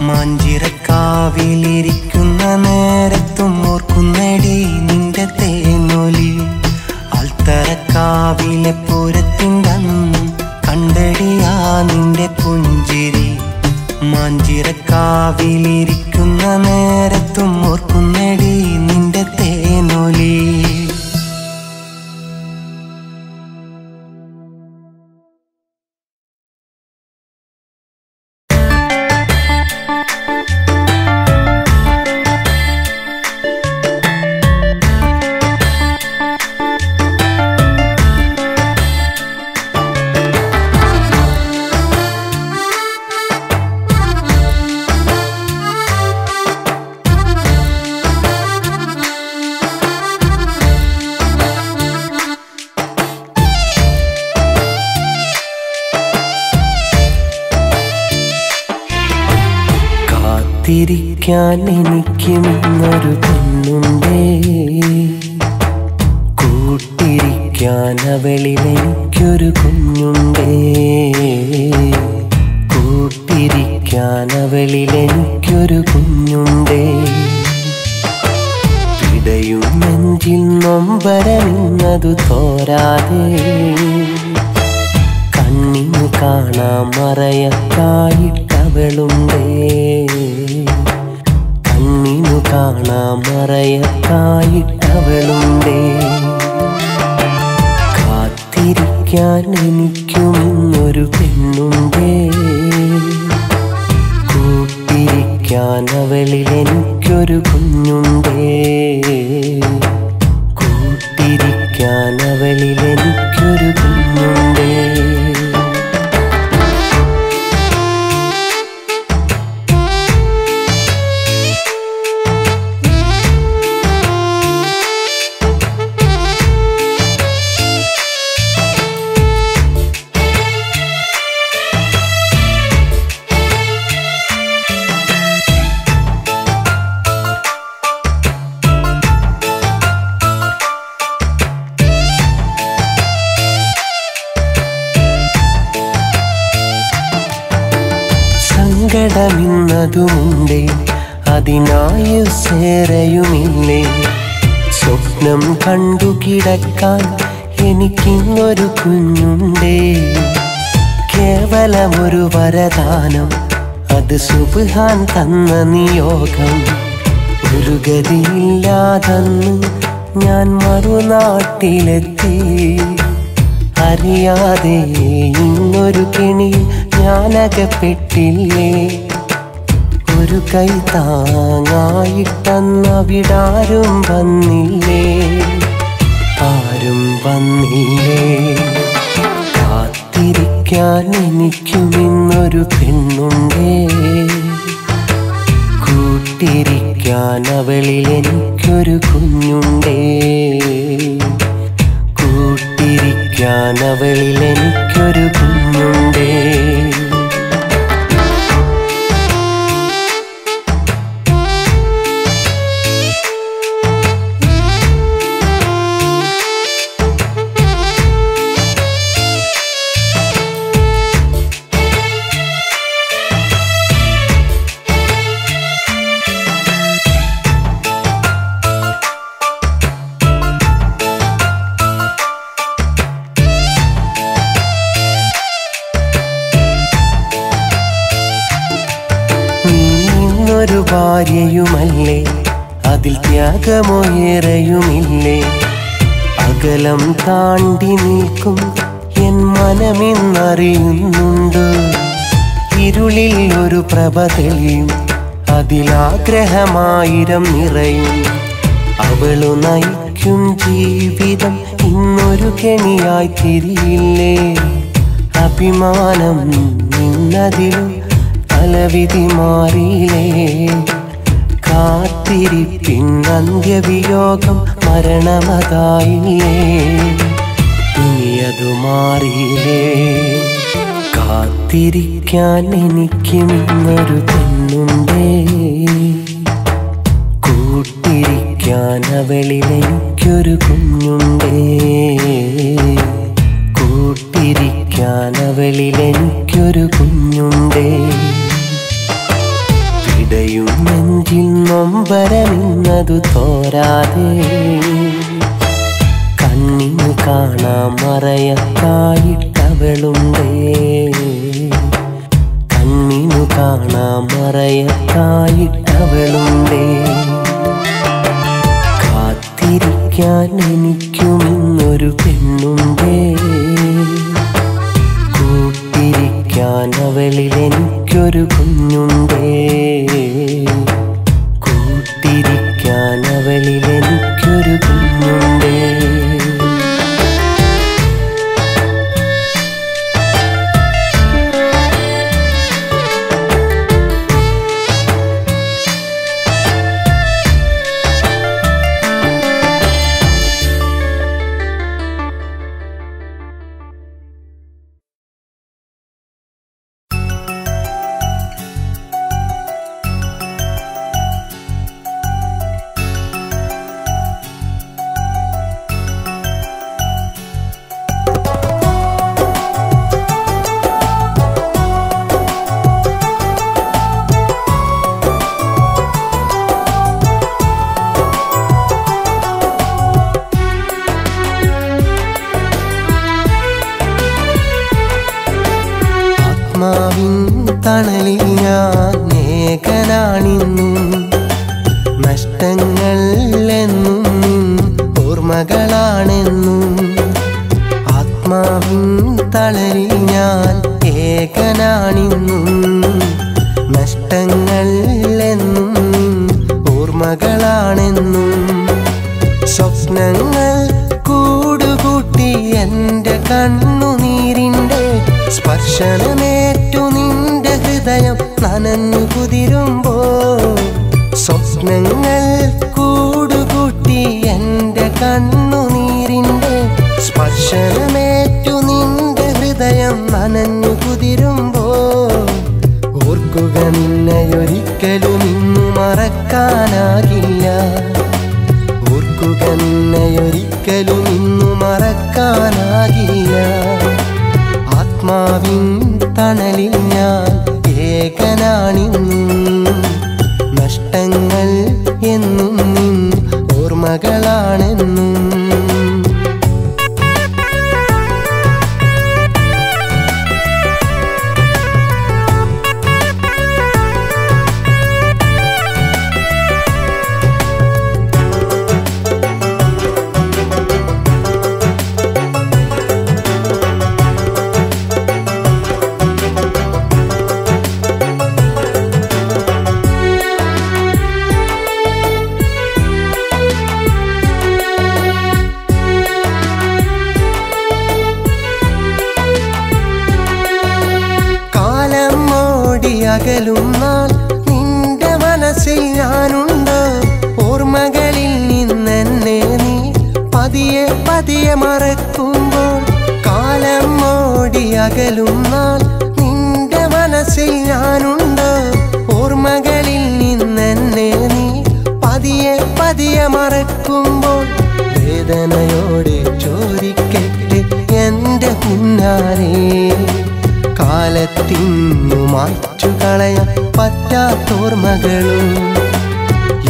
മാഞ്ചിറക്കാവിലിരിക്കുന്ന നേരത്തും ഓർക്കുന്നടി നിന്റെ തേനൊലി. അൽത്തറക്കാവിലെ പൂരത്തിൻ്റെ അന്നും കണ്ടടിയാ നിന്റെ പുഞ്ചിരി. മാഞ്ചിറക്കാവിലിരിക്കുന്ന നേരത്തും ഓർക്കുന്നടി നിന്റെ തേനൊലി. കാത്തിരിക്കാൻ എനിക്കും ഇന്നൊരു പെണ്ണുണ്ടേ. കൂട്ടിരിക്കാൻ അവളിൽ എനിക്കൊരു കുഞ്ഞുണ്ടേ. കൂട്ടിരിക്കാൻ അവളിൽ എനിക്കൊരു കുഞ്ഞുണ്ടേ. ഇടയും നെഞ്ചിൽ നൊമ്പരമിന്നതു തോരാതെ കണ്ണിന് കാണാൻ മറയക്കായിട്ടവളുണ്ടേ. കണ്ണിനു കാണാൻ മറയക്കായിട്ടവളുണ്ടേ. കാത്തിരിക്കാൻ എനിക്കും ഇന്നൊരു പെണ്ണുണ്ടേ. കൂട്ടിരിക്കാൻ അവളിൽ എനിക്കൊരു കുഞ്ഞുണ്ടേ. കൂട്ടിരിക്കാൻ അവളിൽ എനിക്കൊരു കുഞ്ഞുണ്ടേ. സങ്കടമിന്നതുമുണ്ടേ അതിനായുസേറെയുമില്ലേ. സ്വപ്നം കണ്ടു കിടക്കാൻ എനിക്കിന്നൊരു കുഞ്ഞുണ്ടേ. കേവലമൊരു വരദാനം അത് സുബ്ഹാൻ തന്ന നിയോഗം. ഒരു ഗതിയില്ലാതെന്ന് ഞാൻ മറുനാട്ടിലെത്തി. അറിയാതെ ഇന്നൊരു കെണിയിൽ ഞാനകപ്പെട്ടില്ലേ. ഒരു കൈ താങ്ങായിട്ടന്നവിടാരും വന്നില്ലേ, ആരും വന്നില്ലേ. കാത്തിരിക്കാൻ എനിക്കും ഇന്നൊരു പെണ്ണുണ്ടേ, കൂട്ടിരിക്കാൻ അവളിൽ എനിക്കൊരു കുഞ്ഞുണ്ടേ, കൂട്ടിരിക്കാൻ അവളിൽ എനിക്കൊരു കുഞ്ഞുണ്ടേ. ഒരു ഭാര്യയുമല്ലേ, അതിൽ ത്യാഗമോയേറെയുമില്ലേ. അകലം താണ്ടി നിൽക്കും എൻ മനമെന്നറിയുന്നുണ്ട്. ഇരുളിൽ ഒരു പ്രഭ തെളിയും, അതിലാഗ്രഹമായിരം നിറയും. അവളു നയിക്കും ജീവിതം ഇന്നൊരു കെണിയായി തിരിയില്ലേ. അഭിമാനം നിന്നതിലും തലവിധി മാറിയില്ലേ. കാത്തിരിപ്പിൻ അന്ത്യവിയോഗം മരണമതായില്ലേ, ഇനിയതു മാറിയില്ലേ. കാത്തിരിക്കാൻ എനിക്കും ഇന്നൊരു പെണ്ണുണ്ടേ, കൂട്ടിരിക്കാൻ അവളിൽ എനിക്കൊരു കുഞ്ഞുണ്ടേ, കൂട്ടിരിക്കാൻ അവളിൽ എനിക്കൊരു കുഞ്ഞുണ്ടേ. ഇടയും നെഞ്ചിൽ നൊമ്പരമിന്നതു തോരാതെ, കണ്ണിന് കാണാൻ മറയത്തായിട്ടവളുണ്ടേ, കണ്ണിനു കാണാൻ മറയത്തായിട്ടവളുണ്ടേ. കാത്തിരിക്കാൻ എനിക്കും ഇന്നൊരു പെണ്ണുണ്ടേ, കൂട്ടിരിക്കാൻ അവളിൽ എനിക്കൊരു കുഞ്ഞുണ്ടേ, കൂട്ടിരിക്കാൻ അവളിൽ എനിക്കൊരു കുഞ്ഞുണ്ടേ. തണലിൽ ഞാൻ ഏകനാണിന്നും, നഷ്ടങ്ങൾ എന്നും ഓർമ്മകളാണെന്നും. ആത്മാവിൻ തണലിൽ ഞാൻ ഏകനാണിന്നും, നഷ്ടങ്ങൾ എന്നും ഓർമ്മകളാണെന്നും. സ്വപ്നങ്ങൾ കൂടുകൂട്ടി എൻ്റെ കണ്ണുനീരിൻ്റെ സ്പർശനമേറ്റു നിന്റെ ഹൃദയം നനഞ്ഞു കുതിരുമ്പോൾ. സ്വപ്നങ്ങൾ കൂടുകൂട്ടി എൻ്റെ കണ്ണുനീരിൻ്റെ സ്പർശനമേറ്റു നിന്റെ ഹൃദയം നനഞ്ഞു കുതിരുമ്പോൾ. ഓർക്കുക നിന്നെയൊരിക്കലും ഇന്നു മറക്കാനാകില്ല, ഓർക്കുക നിന്നെയൊരിക്കലും ഇന്നു മറക്കാനാകില്ല. ആത്മാവിൻ തണലിൽ ഞാൻ ഏകനാണിന്നും, നഷ്ടങ്ങൾ എന്നും നിൻ ഓർമ്മകളാണെന്നും. അകലും നാൾ നിന്റെ മനസ്സിൽ ഞാനുണ്ട്. ഓർമ്മകളിൽ നിന്നെന്നെ നീ പതിയെ പതിയെ മറക്കുമ്പോൾ കാലം ഓടി അകലും നാൾ നിന്റെ മനസ്സിൽ ഞാനുണ്ട്. ഓർമ്മകളിൽ നിന്നെന്നെ നീ പതിയെ പതിയെ മറക്കുമ്പോൾ വേദനയോടെ ചോദിക്കട്ടെ എൻ്റെ പുന്നാരേ, കാലത്തിന്നു മായ്ച്ചു കളയാൻ പറ്റാത്തോർമ്മകളും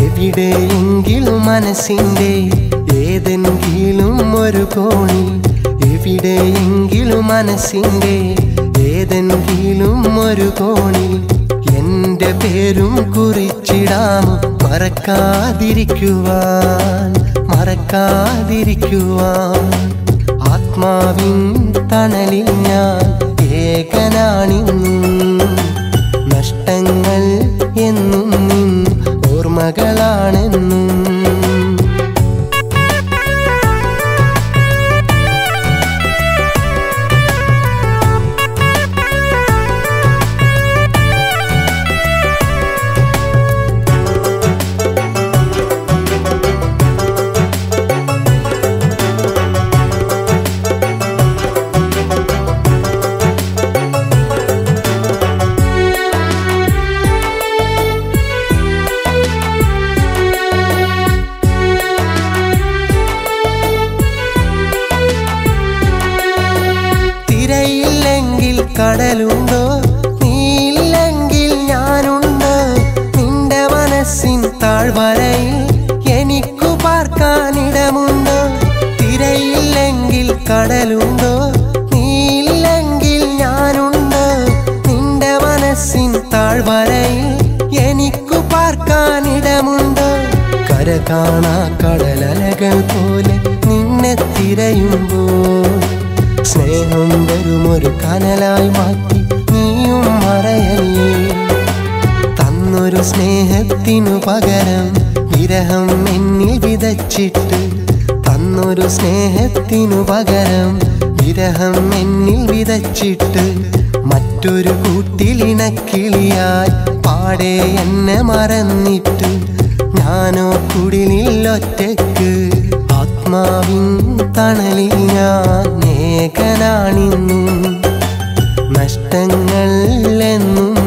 എവിടെയെങ്കിലും മനസ്സിൻ്റെ ഏതെങ്കിലും ഒരു കോണിൽ, എവിടെയെങ്കിലും മനസ്സിൻ്റെ ഏതെങ്കിലും ഒരു കോണിൽ എൻ്റെ പേരും കുറിച്ചിടാമോ മറക്കാതിരിക്കുവാൻ, മറക്കാതിരിക്കുവാൻ. ആത്മാവിൻ തണലിൽ ഞാൻ ഏകനാണിന്നും. നഷ്ടങ്ങൾ എന്നും നിൻ ഓർമ്മകളാണെന്നും. കടലുണ്ടോ നീയില്ലെങ്കിൽ ഞാനുണ്ട്. നിന്റെ മനസ്സിൻ താഴ്വരയിൽ എനിക്കു പാർക്കാനിടമുണ്ട്. തിരയില്ലെങ്കിൽ കടലുണ്ടോ നീയില്ലെങ്കിൽ ഞാനുണ്ട്. നിന്റെ മനസ്സിൻ താഴ്വരയിൽ എനിക്കു പാർക്കാനിടമുണ്ട്. കര കാണാ കടലലകൾ പോലെ നിന്നെ തിരയുമ്പോൾ സ്നേഹം വരുമൊരു കനലായി മാറ്റി നീയും മറയല്ലേ. തന്നൊരു സ്നേഹത്തിനു പകരം വിരഹം എന്നിൽ വിതച്ചിട്ട്, തന്നൊരു സ്നേഹത്തിനു പകരം വിരഹം എന്നിൽ വിതച്ചിട്ട് മറ്റൊരു കൂട്ടിലിണക്കിളിയായി പാടെ എന്നെ മറന്നിട്ട് ഞാനോ കുടിലിൽ ഒറ്റയ്ക്ക്. ആത്മാവിൻ തണലിൽ ഞാൻ ഏകനാണിന്നും. നഷ്ടങ്ങൾ എന്നും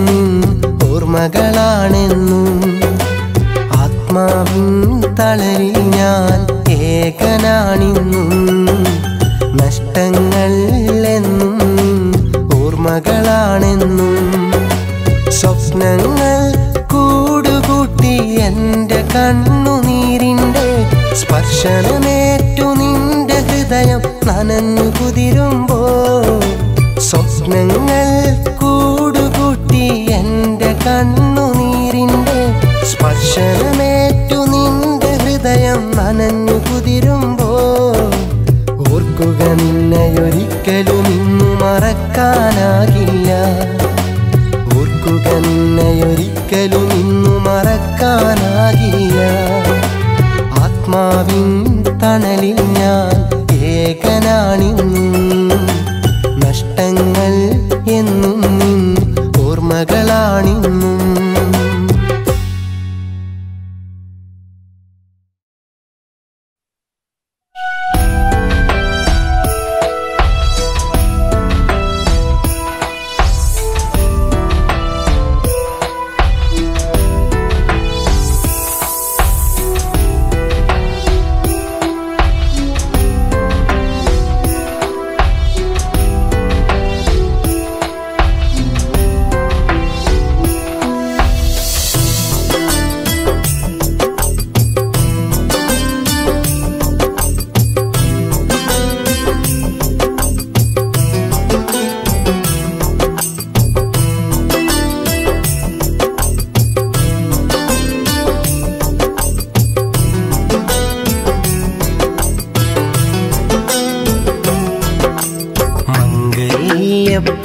ഓർമ്മകളാണെന്നും. ആത്മാവിൻ തണലിൽ ഞാൻ ഏകനാണിന്നും. നഷ്ടങ്ങൾ എന്നും ഓർമ്മകളാണെന്നും. സ്വപ്നങ്ങൾ കൂടുകൂട്ടി എൻ്റെ കണ്ണുനീരിൻ്റെ സ്പർശനമേറ്റു നിന്റെ ഹൃദയം നനഞ്ഞു കുതിരുമ്പോൾ. സ്വപ്നങ്ങൾ കൂടുകൂട്ടി എൻ്റെ കണ്ണുനീരിൻ്റെ സ്പർശനമേറ്റു നിന്റെ ഹൃദയം നനഞ്ഞു കുതിരുമ്പോൾ. ഓർക്കുക നിന്നെയൊരിക്കലും ഇന്നു മറക്കാനാകില്ല. ഓർക്കുക നിന്നെയൊരിക്കലും ഇന്നു മറക്കാനാകില്ല. ആത്മാവിൻ തണലിൽ ഞാൻ ഏകനാണിന്നും. നഷ്ടങ്ങൾ എന്നും നിൻ ഓർമ്മകളാണിന്നും.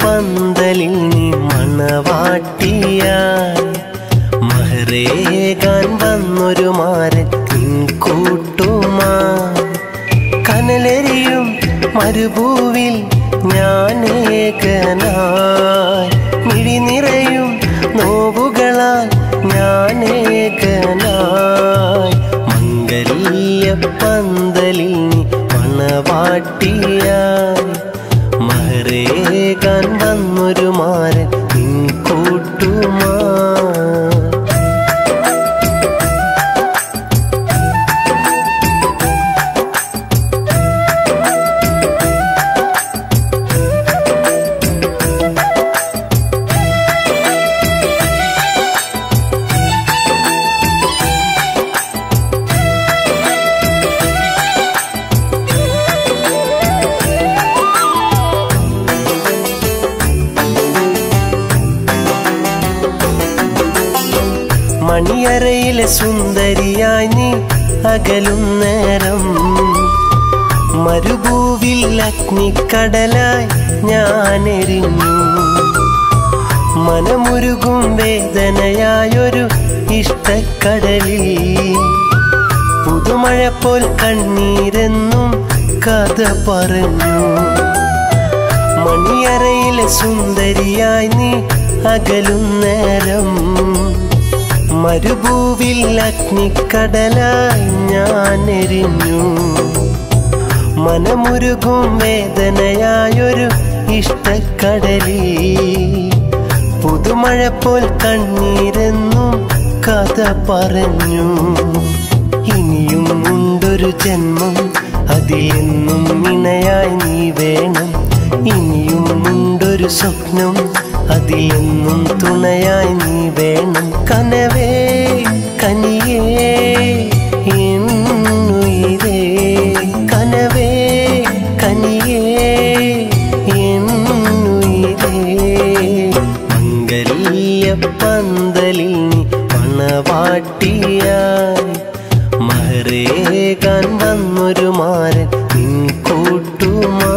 പന്തലിൽ നീ മണവാട്ടിയായി മഹറേകാൻ വന്നൊരു മാരത്തിൻ കൂട്ടുമായി. കനലെറിയും മരുഭൂവിൽ ഞാൻ ഏകനായി മിഴി നിറയും ഞാനേകനായി മംഗല്യപ്പന്തലിൽ നീ മണവാട്ടിയായി മഹറേകാൻ വന്നൊരു മാരൻ നിൻ കൂട്ടുമാ മണിയറയിലെ സുന്ദരിയായി നീ അകലും നേരം മരുഭൂവിൽ അഗ്നിക്കടലായി ഞാനെരിഞ്ഞു മനമുരുകും വേദനയായൊരു ഇഷ്ടക്കടലിൽ പുതുമഴ പോൽ കണ്ണീരെന്നും കഥ പറഞ്ഞു മണിയറയിലെ സുന്ദരിയായി നീ അകലും നേരം മരുഭൂവിൽ അഗ്നിക്കടലായി ഞാനെരിഞ്ഞു മനമുരുകും വേദനയായൊരു ഇഷ്ടക്കടലിൽ പുതുമഴ പോൽ കണ്ണീരെന്നും കഥ പറഞ്ഞു ഇനിയും ഉണ്ടൊരു ജന്മം അതിലെന്നും ഇണയായി നീ വേണം ഇനിയും ഉണ്ടൊരു സ്വപ്നം അതിലെന്നും തുണയായി നീ വേണം കനവേ കനിയേ എന്നുയിരേ കനവേ കനിയേ എന്നുയിരേ മംഗല്യപ്പന്തലിൽ നീ മണവാട്ടിയായി മഹറേകാൻ വന്നൊരു മാരൻ നിൻ കൂട്ടുമാ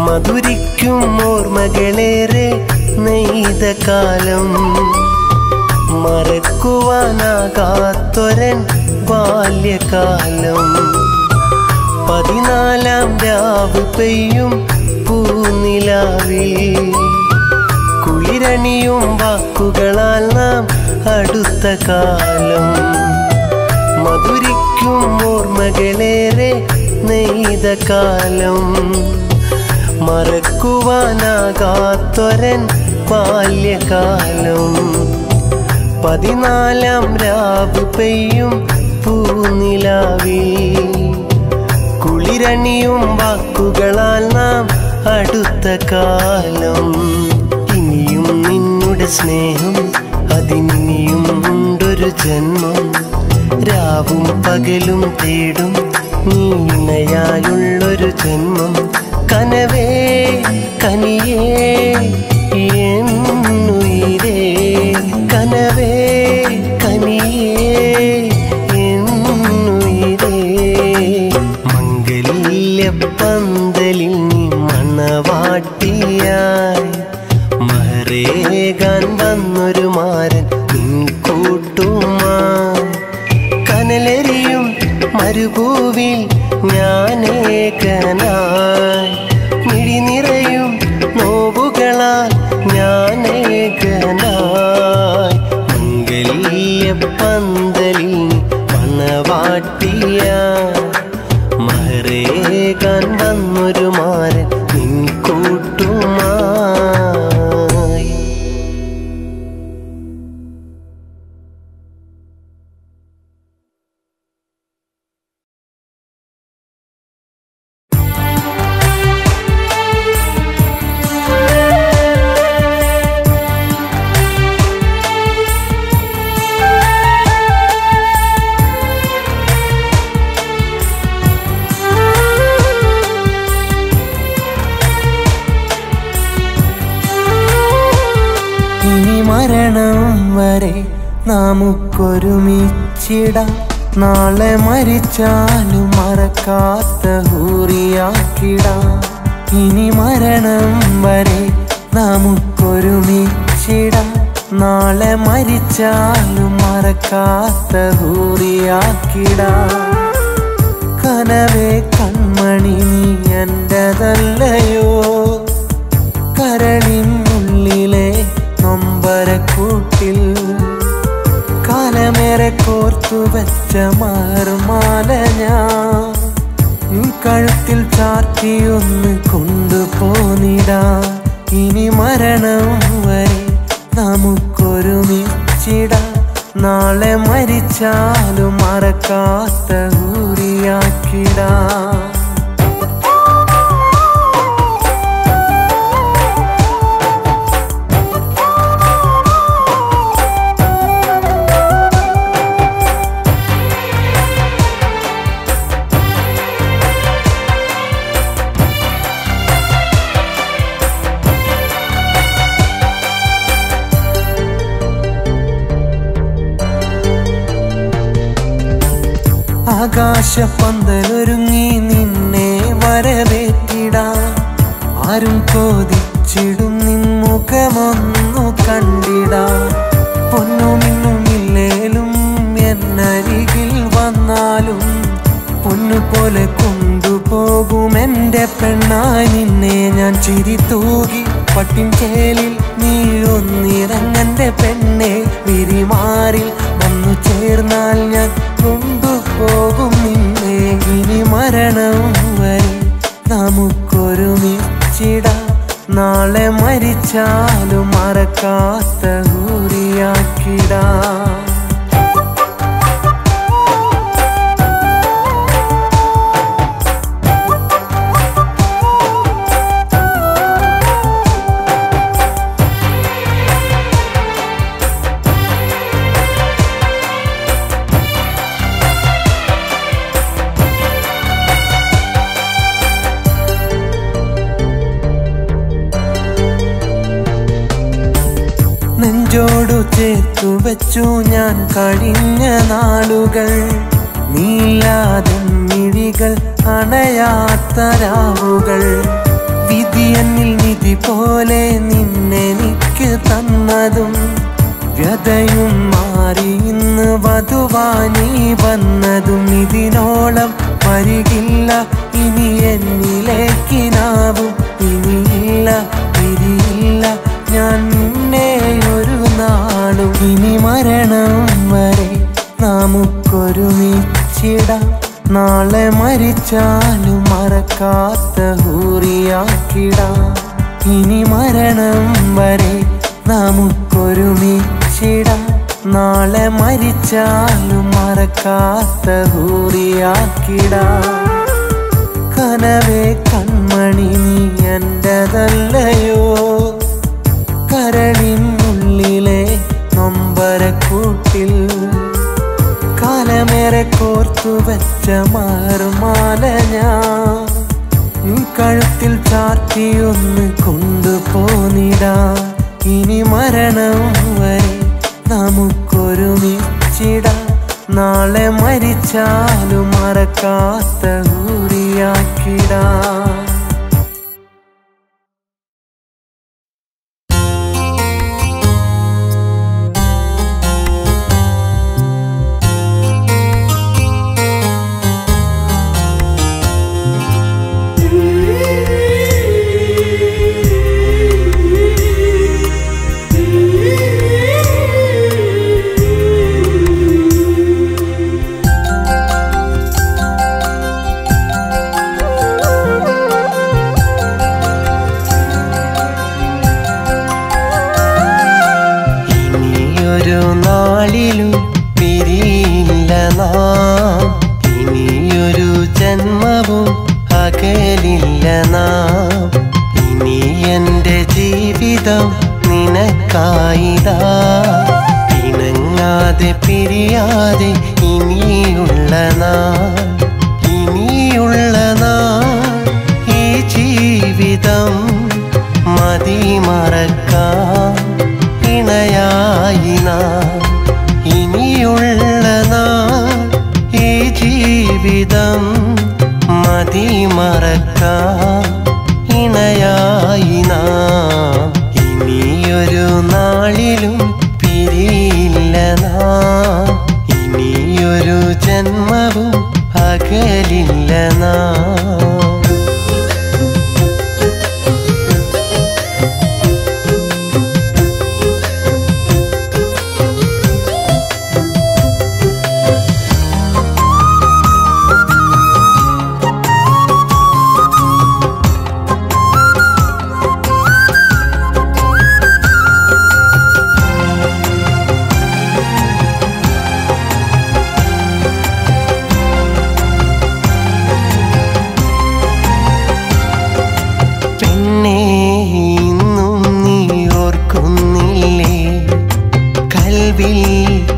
മധുരിക്കും ഓർമ്മകളേറെ നെയ്ത കാലം മറക്കുവാനാകാത്തൊരൻ ബാല്യകാലം 14 രാവ് പെയ്യും പൂനിലാവിൽ കുളിരണിയും വാക്കുകളാൽ നാം അടുത്ത കാലം മധുരിക്കും ഓർമ്മകളേറെ നെയ്ത കാലം മറക്കുവാനാകാത്തൊരൻ ബാല്യകാലം 14 രാവ് പെയ്യും പൂനിലാവിൽ കുളിരണിയും വാക്കുകളാൽ നാം അടുത്ത കാലം ഇനിയും നിന്നുടെ സ്നേഹം അതിനിയും ഉണ്ടൊരു ജന്മം രാവും പകലും തേടും നീണയായുള്ളൊരു ജന്മം കനവേ കനിയേ എന്നുയിരേ കനവേ കനിയേ എന്നുയിരേ മംഗല്യപ്പന്തലിൽ നീ മണവാട്ടിയായി മഹറേകാൻ വന്നൊരു മാരൻ നിൻ കൂട്ടുമായി കനലെരിയും മരുഭൂവിൽ ഞാനേകനായി മിഴി നിറയും നോവുകളാൽ ഞാനേകനായി മംഗല്യപ്പന്തലിൽ മണവാട്ടിയായി മഹറേകാൻ വന്നൊരു മാരൻ നിൻ കൂട്ടുമായി ഒരുമിച്ചിടാം നാളെ മരിച്ചാലും മറക്കാത്ത ഹൂറിയാക്കിടാം ഇനി മരണം വരെ നമുക്കൊരുമിച്ചിടാം നാളെ മരിച്ചാലും മറക്കാത്ത ഹൂറിയാക്കിടാം കനവേ കൺമണി നീ എന്റേതല്ലയോ കരളിനുള്ളിലെ നൊമ്പരക്കൂട്ടിൽ കാലമേറെ കോർത്തു വെച്ച മാറുമാല ഞാൻ കഴുത്തിൽ ചാർത്തിയൊന്ന് കൊണ്ടുപോന്നിടാം ഇനി മരണം വരെ നമുക്കൊരുമിച്ചിടാം നാളെ മരിച്ചാലും മറക്കാത്ത ഹൂറിയാക്കിടാം ആകാശപ്പന്തലൊരുങ്ങി നിന്നെ വരവേറ്റിടാം ആരും കൊതിച്ചിടും നിൻ മുഖമൊന്നു കണ്ടിടാം പൊന്നുമിന്നുമില്ലേലും എന്നരികിൽ വന്നാലും പൊന്നുപോലെ കൊണ്ടുപോകും എൻ്റെ പെണ്ണായി നിന്നെ ഞാൻ ചിരി തൂകി പട്ടിൻ ചേലിൽ നീ ഒന്നിറങ്ങന്റെ പെണ്ണെ വിരിമാറിൽ വന്നു ചേർന്നാൽ ഞാൻ കൊണ്ടുപോകും നിന്നെ ഇനി മരണം വരെ നമുക്കൊരുമിച്ചിടാം നാളെ മരിച്ചാലും മറക്കാത്ത ഹൂറിയാക്കിടാം നെഞ്ചോടു ചേർത്തു വെച്ചു ഞാൻ കഴിഞ്ഞ നാളുകൾ നീലാതെ മിഴികൾ അണയാത്ത രാവുകൾ വിധിയെന്നിൽ നിധി പോലെ നിന്നെനിക്ക് തന്നതും വ്യതയും മാറി ഇന്ന് വധുവാനീ വന്നതും ഇതിനോളം വരികില്ല ഇനി എന്നിലേക്കിനാവും ഇനിയില്ല തിരിയില്ല ഞാൻ നിന്നെ ഒരു നാളും ഇനി മരണം വരെ നമുക്കൊരുമിച്ചിടാം നാളെ മരിച്ചാലും മറക്കാത്ത ഹൂറിയാക്കിടാം ഇനി മരണം വരെ നമുക്കൊരുമിച്ചിടാം നാളെ മരിച്ചാലും മറക്കാത്ത ഹൂറിയാക്കിടാം കനവേ കൺമണി നീ എന്റേതല്ലയോ കരളിനുള്ളിലെ നൊമ്പരക്കൂട്ടിൽ കാലമേറെ കോർത്തു വെച്ച മാറുമാല ഞാൻ കഴുത്തിൽ ചാർത്തിയൊന്ന് കൊണ്ടുപോന്നിടാം ഇനി മരണം വരെ നമുക്കൊരുമിച്ചിടാം നാളെ മരിച്ചാലും മറക്കാത്ത ഹൂറിയാക്കിടാം പിരിയില്ല നാം ഇനിയൊരു ജന്മവും അകലില്ല നാം ഇനി എൻ്റെ ജീവിതം നിനക്കായിതാ ഇണങ്ങാതെ പിരിയാതെ ഇനിയുള്ള നാൾ ഈ ജീവിതം മതി മറക്കാം ഇണയായി നാം ഇനിയുള്ള നാൾ ജീവിതം മതിമറക്കാം ഇണയായി നാം ഇനിയൊരു നാളിലും പിരിയില്ല നാം ഇനിയൊരു ജന്മവും അകലില്ല നാം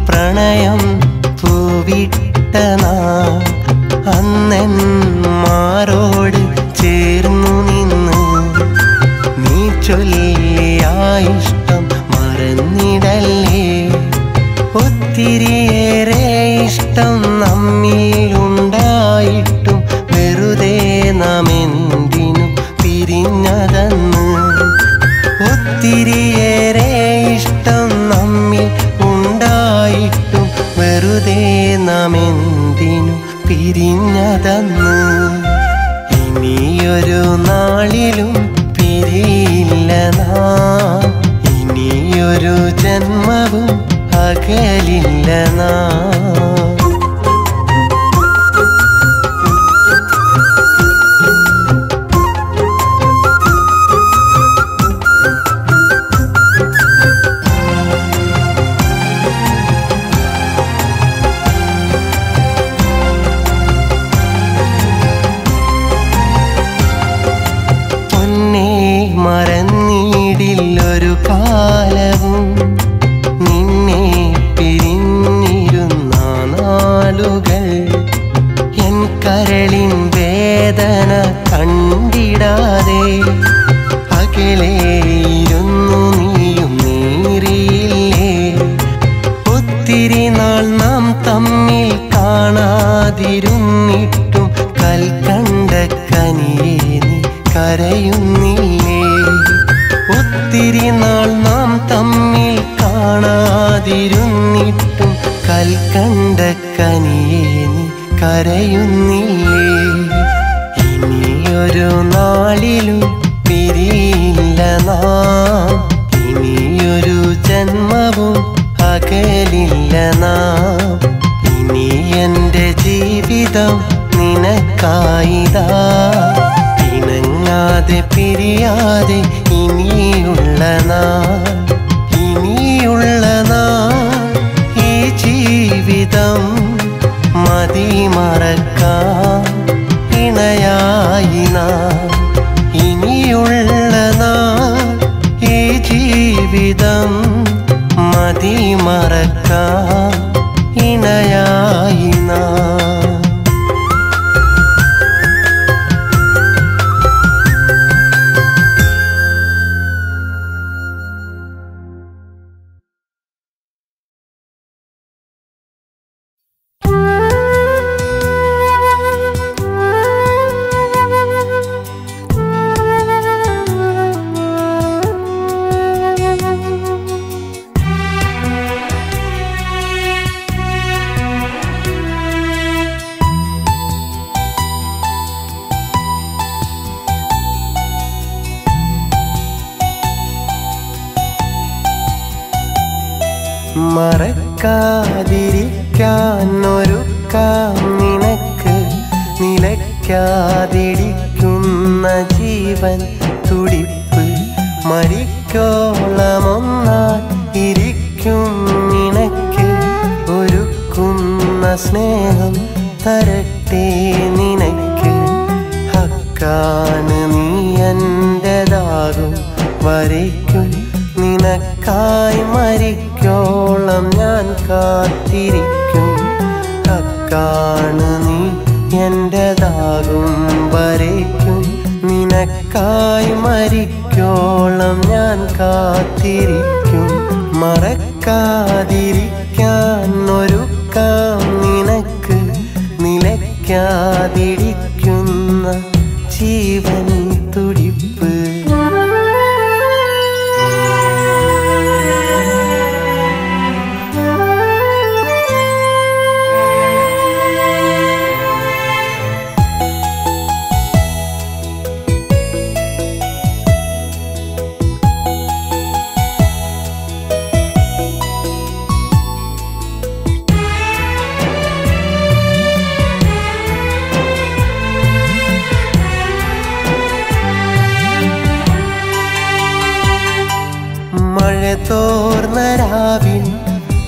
പ്രണയം പൂവിട്ട നാം അന്നെന്മാരോട് ചേർന്നു നിന്ന് നീ ചൊല്ലിയ ഇഷ്ടം മറന്നിടല്ലേ ഒത്തിരിയേറെ ഇഷ്ടം നമ്മിലുണ്ടായിട്ടും വെറുതെ നാം എന്തിനു പിരിഞ്ഞതെന്ന് ഒത്തിരിയേറെ ഇഷ്ടം നമ്മിൽ ഉണ്ടായിട്ടും വെറുതെ നാം എന്തിനു പിരിഞ്ഞതെന്ന് ഇനിയൊരു നാളിലും പിരിയില്ല നാം ഇനിയൊരു ജന്മവും അകലില്ല നാം മറന്നിടില്ലൊരു കാലവും നിന്നെ പിരിഞ്ഞിരുന്ന നാളുകൾ എൻ കരളിൻ വേദന കണ്ടിടാതെ അകലെയിരുന്നു നീയും നീറിയില്ലേ ഒത്തിരി നാൾ നാം തമ്മിൽ കാണാതിരുന്നിട്ടും കൽക്കണ്ട കനിയേ നീ കരയുന്നില്ലേ ഒത്തിരി നാൾ നാം തമ്മിൽ കാണാതിരുന്നിട്ടും കൽക്കണ്ട കനിയേ നീ കരയുന്നില്ലേ ഇനിയൊരു നാളിലും പിരിയില്ല നാം ഇനിയൊരു ജന്മവും അകലില്ല നാം ഇനി എൻ്റെ ജീവിതം നിനക്കായിതാ ഇണങ്ങാതെ പിരിയാതെ ഇനിയുള്ള നാൾ ഈ ജീവിതം മതിമറക്കാം ഇണയായി നാം ഇനിയുള്ള നാൾ ഈ ജീവിതം മതിമറക്കാം ഇണയായി നാം മറക്കാതിരിക്കാൻ ഒരുക്കാം നിനക്ക് നിലയ്ക്കാതിരിക്കുന്ന ജീവൻ തുടിപ്പ് മരിക്കോളമൊന്നായി ഇരിക്കും നിനക്ക് ഒരുക്കുന്ന സ്നേഹം തരട്ടെ നിനക്ക് ഹക്കാണ് നീ എൻ്റെതാകും വരയ്ക്കും നിനക്കായി മരിക്കോളം ഞാൻ കാത്തിരിക്കും ഹക്കാണ് നീ എൻ്റെതാകും വരയ്ക്കും നിനക്കായി മരിക്കോളം ഞാൻ കാത്തിരിക്കും മറക്കാതിരിക്കാൻ ഒരുക്കാം നിനക്ക് നിലയ്ക്കാതിരിക്കുന്ന നിലയ്ക്കാതിരിക്കുന്ന ജീവൻ തുടിപ്പ്. മഴ തോർന്ന രാവിൽ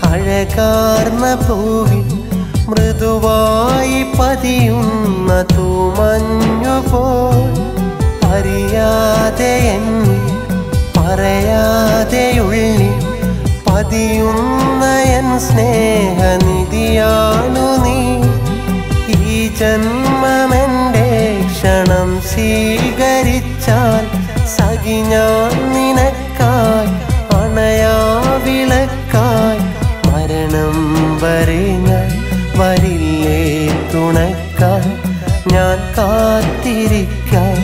അഴകാർന്ന പൂവിൽ മൃദുവായി പതിയുന്ന തൂമഞ്ഞുപോൽ അറിയാതെ എന്നിൽ പറയാതെയുള്ളിൽ പതിയുന്ന എൻ സ്നേഹനിധിയാണു നീ. ഈ ജന്മമെൻ്റെ ക്ഷണം സ്വീകരിച്ചാൽ സഖി ഞാൻ നിനക്കായി അണയാ വിളക്കായി മരണം വരെ ഞാൻ വരില്ലേ തുണക്കാൻ. ഞാൻ കാത്തിരിക്കാം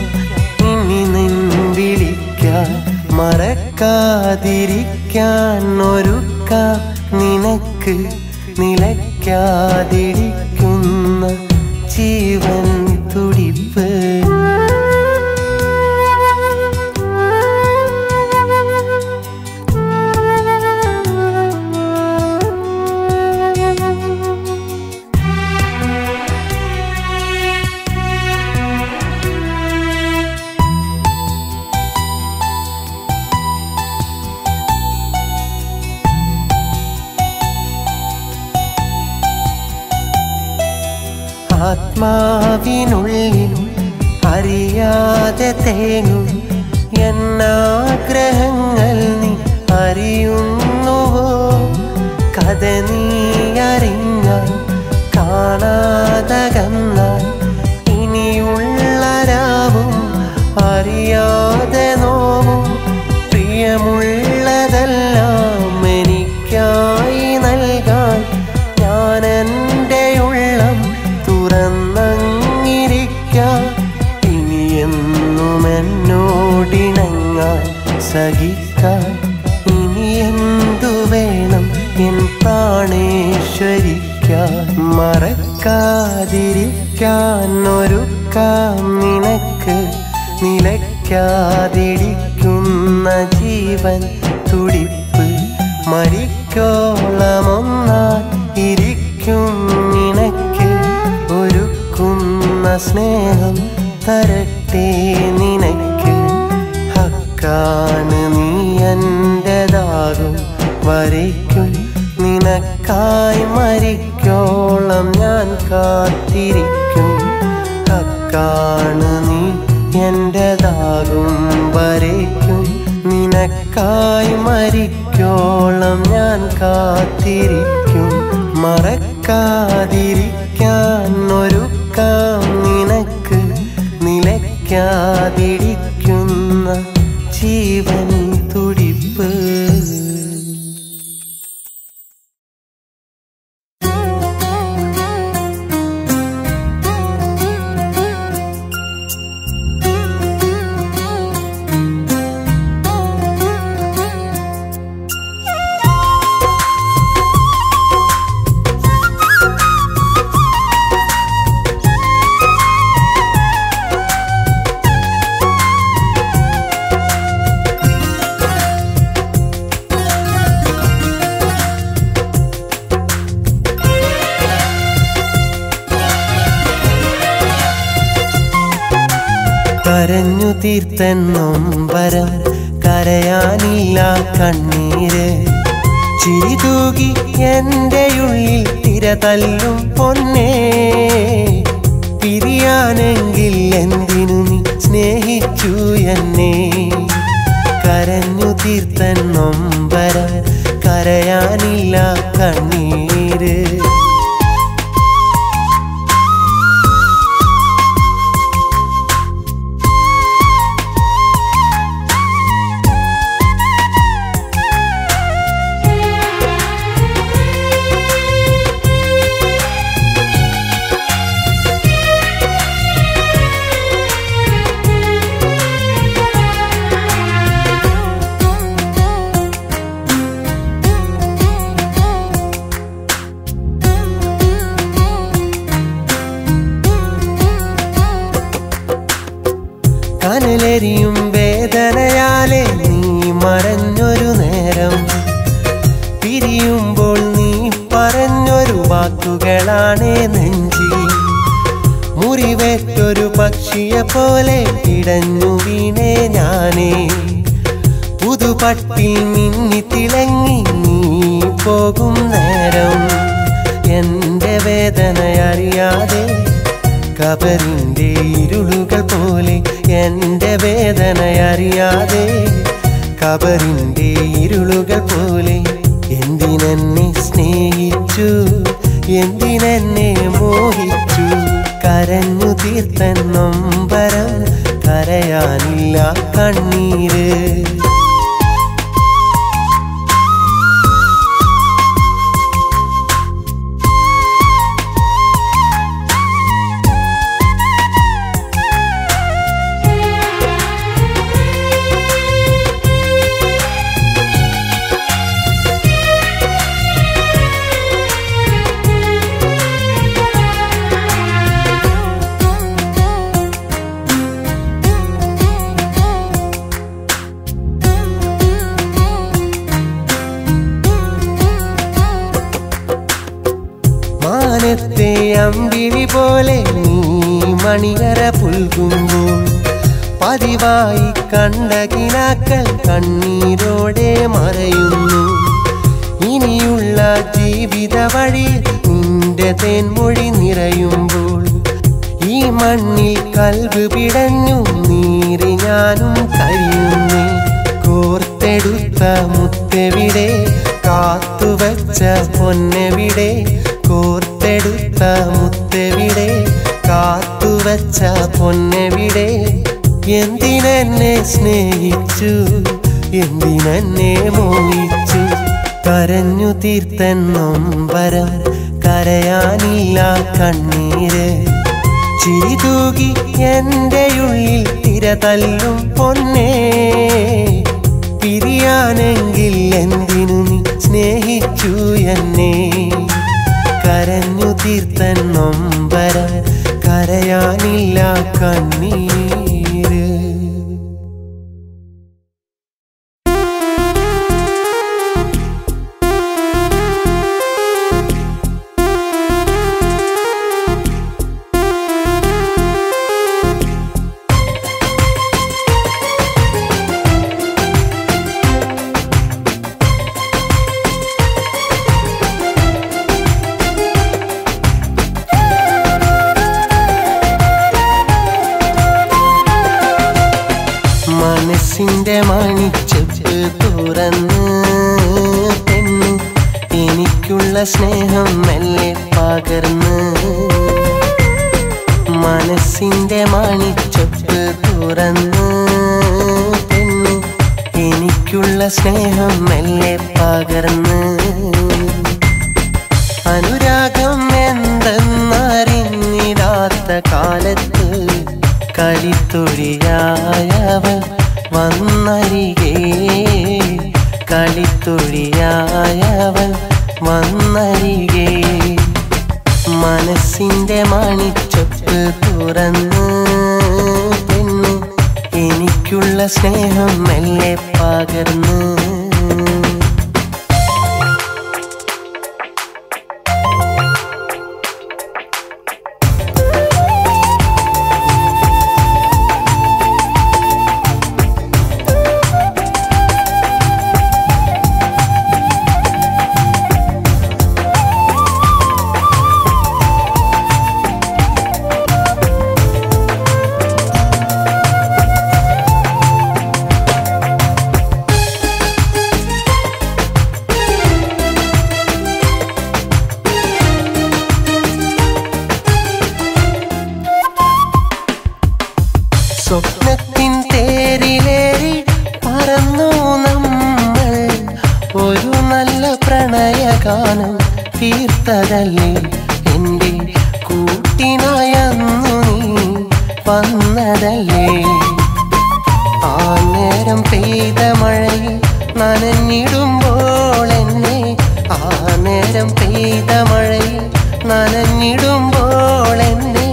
ഇനി നിൻ വിളിക്കാൻ മറക്കാതിരിക്കാൻ ഒരുക്കാം നിനക്ക് നിലയ്ക്കാതിരിക്കുന്ന ജീവൻ തുടിപ്പ്. ആത്മാവിനുള്ളിൽ അറിയാതെ തേങ്ങും എന്നാഗ്രഹങ്ങൾ നീ അറിയുന്നുവോ? കഥ നീ അറിഞ്ഞാൽ കാണാതകന്നാൽ ഇനിയുള്ള രാവും അറിയാതെ നോവും. പ്രിയമുള്ളതെല്ലാം എനിക്കായി നൽകാൻ ഞാൻ എൻ്റെ ഉള്ളം തുറന്നങ്ങിരിക്കാം. ഇനിയെന്നും എന്നോടിണങ്ങാൻ സഹിക്കാൻ ഇനി എന്തു വേണം എൻ പ്രാണേശ്വരിക്കാൻ. മറക്കാതിരിക്കാൻ ഒരുക്കാം നിനക്ക് നിലയ്ക്കാതിരിക്കുന്ന ജീവൻ തുടിപ്പ്. മരിക്കോളമൊന്നായി ഇരിക്കും നിനക്ക് ഒരുക്കുന്ന സ്നേഹം തരട്ടെ നിനക്ക്. ഹക്കാണ് നീ എൻ്റെതാകും വരയ്ക്കും നിനക്കായി മരിക്കോളം ഞാൻ കാത്തിരിക്കും. ഹക്കാണ് നീ എൻ്റെതാകും വരയ്ക്കും നിനക്കായി മരിക്കോളം ഞാൻ കാത്തിരിക്കും. മറക്കാതിരിക്കാൻ ഒരുക്കാം നിനക്ക് നിലയ്ക്കാതിരിക്കുന്ന ജീവൻ തുടിപ്പ്. കരഞ്ഞു തീർത്തെന്നൊമ്പരം കരയാനില്ല കണ്ണീര്. ചിരിതൂകി എൻ്റെ ഉള്ളിൽ തിര തല്ലും പൊന്നേ. പിരിയാനെങ്കിൽ എന്തിനു നീ സ്നേഹിച്ചു എന്നെ. കരഞ്ഞു തീർത്തെന്നൊമ്പരം കരയാനില്ല കണ്ണീര്. എരിയും വേദനയാലെ നീ മറഞ്ഞൊരു നേരം പിരിയുമ്പോൾ നീ പറഞ്ഞൊരു വാക്കുകളാണേ നെഞ്ചി മുറിവേറ്റൊരു പക്ഷിയെ പോലെ ഇടഞ്ഞു വീണേ ഞാനേ പുതുപട്ടിൽ മിന്നി തിളങ്ങി നീ പോകും നേരം എന്റെ വേദനയറിയാതെ കബറിന്റെ ഇരുളുകൾ പോലെ എന്റെ വേദനയറിയാതെ കബറിന്റെ ഇരുളുകൾ പോലെ എന്തിനെന്നെ സ്നേഹിച്ചു എന്തിനെന്നെ മോഹിച്ചു കരഞ്ഞു തീർത്തൻ നൊമ്പരം കരയാനില്ല കണ്ണീര് അമ്പിളി പോലെ നീ മണിയറ പുൽകുമ്പോൾ പതിവായി കണ്ട കിനാക്കൾ കണ്ണീരോടെ മറയുന്നു ഇനിയുള്ള ജീവിത വഴി നിന്റെ തേൻമൊഴി നിറയുമ്പോൾ ഈ മണ്ണിൽ കൽബ് പിടഞ്ഞു നീറി ഞാനും കഴിയുന്നേ കോർത്തെടുത്ത മുത്തെവിടെ കാത്തുവച്ച പൊന്നെവിടെ കോർത്തെടുത്ത മുത്തെവിടെ കാത്തുവച്ച പൊന്നെവിടെ എന്തിനെന്നെ സ്നേഹിച്ചു എന്തിനെന്നെ മോഹിച്ചു കരഞ്ഞു തീർത്തൻ നൊമ്പരം കരയാനില്ല കണ്ണീര് ചിരി തൂകി എന്റെ ഉള്ളിൽ തിര തല്ലും പൊന്നേ പിരിയാനെങ്കിൽ എന്തിനു നീ സ്നേഹിച്ചു എന്നെ കരഞ്ഞു തീർത്തൻ നൊമ്പരം കരയാനില്ല കണ്ണീര് മനസ്സിന്റെ മണിച്ചെപ്പ് തുറന്ന് പെണ്ണ് എനിക്കുള്ള സ്നേഹം മെല്ലെ പകർന്ന് മനസ്സിന്റെ മണിച്ചെപ്പ് തുറന്ന് പെണ്ണ് എനിക്കുള്ള സ്നേഹം മെല്ലെ പകർന്ന് അനുരാഗം എന്തെന്നറിഞ്ഞിടാത്ത കാലത്ത് കളിത്തൊഴിയായവൻ വന്നരികെ കളിത്തൊഴിയായവൻ വന്നരികെ മനസ്സിന്റെ മണിച്ചെപ്പ് തുറന്ന് പെണ്ണ് എനിക്കുള്ള സ്നേഹം മെല്ലെ പകർന്ന് സ്വപ്നത്തിൻ തേരിലേറി പറന്നു നമ്മൾ ഒരു നല്ല പ്രണയഗാനം തീർത്തതല്ലേ എൻ്റെ കൂട്ടിനായന്നു നീ വന്നതല്ലേ ആ നേരം പെയ്ത മഴയിൽ നനഞ്ഞിടുമ്പോൾ എന്നെ ആ നേരം പെയ്ത മഴയിൽ നനഞ്ഞിടുമ്പോൾ എന്നെ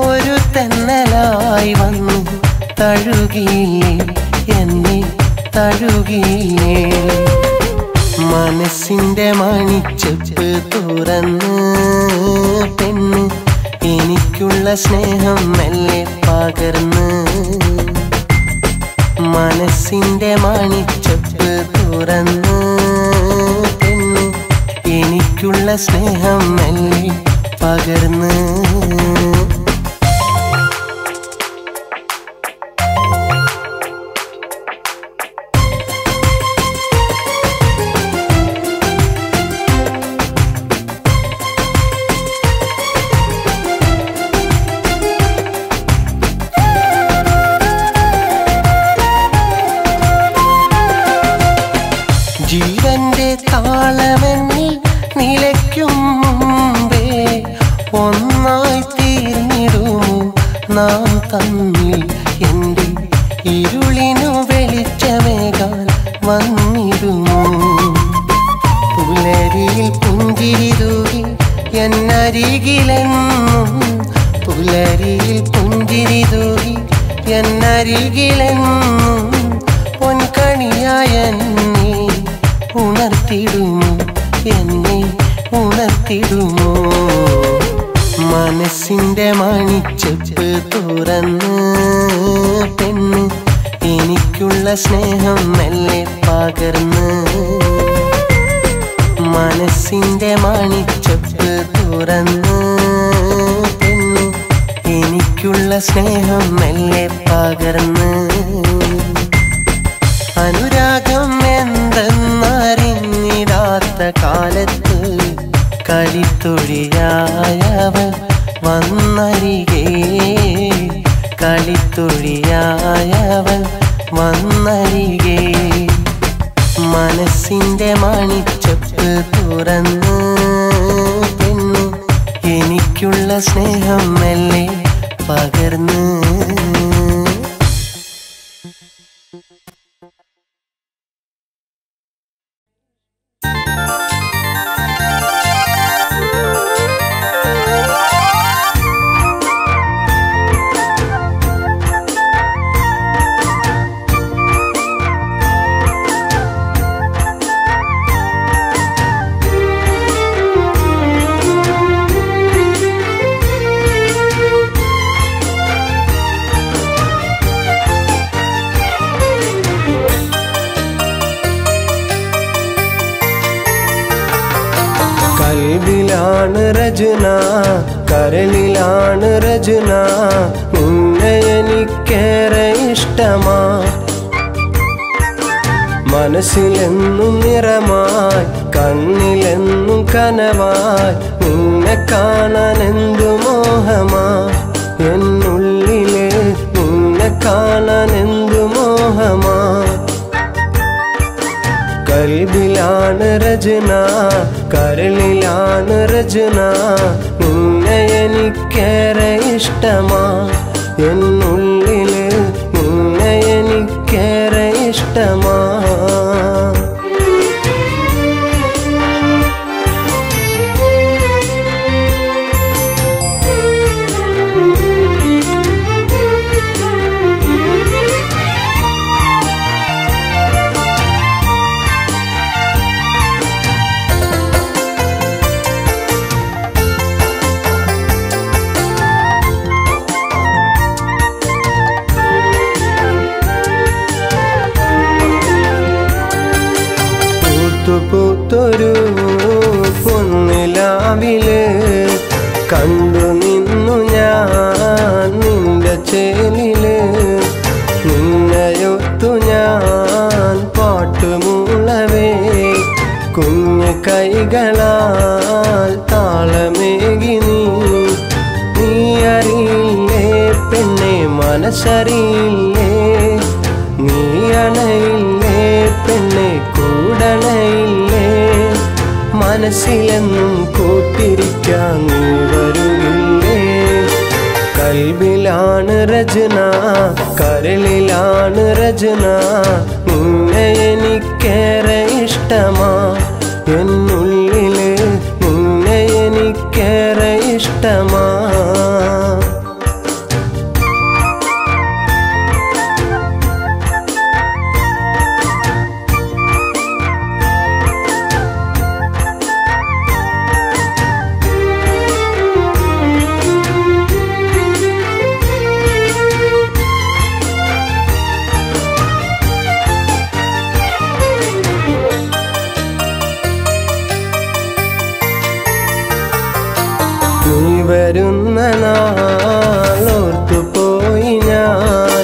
ഒരു തെന്നലായി വന്നു തഴുകിയില്ലേ എന്നെ തഴുകിയില്ലേ മനസ്സിന്റെ മണിച്ചെപ്പ് തുറന്ന് പെണ്ണ് എനിക്കുള്ള സ്നേഹം മെല്ലെ പകർന്ന് മനസ്സിന്റെ മണിച്ചെപ്പ് തുറന്ന് പെണ്ണ് എനിക്കുള്ള സ്നേഹം മെല്ലെ പകർന്ന് ജീവന്റെ താളമെന്നിൽ നിലയ്ക്കും മുമ്പേ ഒന്നായി തീർന്നിടുമോ നാം തമ്മിൽ എൻ്റെ ഇരുളിനു വെളിച്ചമേകാൻ വന്നിടുമോ പുലരിയിൽ പുഞ്ചിരി തൂകി എന്നരികിലെന്നും പുലരിയിൽ പുഞ്ചിരി തൂകി എന്നരികിലെന്നും പൊൻകണിയായ ഉണർത്തിടുമോ എന്നെ ഉണർത്തിടുമോ മനസ്സിന്റെ മണിച്ചെപ്പ് തുറന്ന് പെണ്ണ് എനിക്കുള്ള സ്നേഹം മെല്ലെ പകർന്ന് മനസ്സിന്റെ മണിച്ചെപ്പ് തുറന്ന് പെണ്ണ് എനിക്കുള്ള സ്നേഹം മെല്ലെ പകർന്ന് അനുരാഗം എന്തെന്നറിഞ്ഞിടാത്ത കാലത്ത് കളിത്തൊഴിയായവൾ വന്നരികെ കളിത്തൊഴിയായവൾ വന്നരികെ മനസ്സിന്റെ മണിച്ചെപ്പ് തുറന്ന് പെണ്ണ് എനിക്കുള്ള സ്നേഹം മെല്ലെ പകർന്ന് കൽബിലാണ് രചന കരളിലാണ് രചന നിന്നെ എനിക്കേറെ ഇഷ്ടമാ മനസ്സിലെന്നും നിറമായി കണ്ണിലെന്നും കനവായി നിന്നെ കാണാൻ എന്തു മോഹമാ എന്നുള്ളിലെ നിന്നെ കാണാൻ എന്തു മോഹമാ കൽബിലാണ് രചന കരളിലാണ് രചന നിന്നെ എനിക്കേറെ ഇഷ്ടമാ എന്നുള്ളില് നിന്നെ എനിക്കേറെ ഇഷ്ടമാ പൂത്തൊരു പൊന്നിലാവില് കണ്ടു നിന്നു ഞാൻ നിന്റെ ചേലില് നിന്നയൊത്തു ഞാൻ പാട്ടുമൂളവേ കുഞ്ഞു കൈകളാൽ താളമേകി നീ അറിയില്ലേ പെണ്ണെ മനസ്സറിയില്ലേ നീ അണയില്ലേ പെണ്ണെ കൂടണയില്ലേ മനസ്സിലെന്നും കൂട്ടിരിക്കാൻ നീ വരുകില്ലേ കൽബിലാണ് രചന കരളിലാണ് രചന നിന്നെ എനിക്കേറെ ഇഷ്ടമാ എന്നുള്ളില് നിന്നെ എനിക്കേറെ ഇഷ്ടമാ നാളോർത്തുപോയി ഞാൻ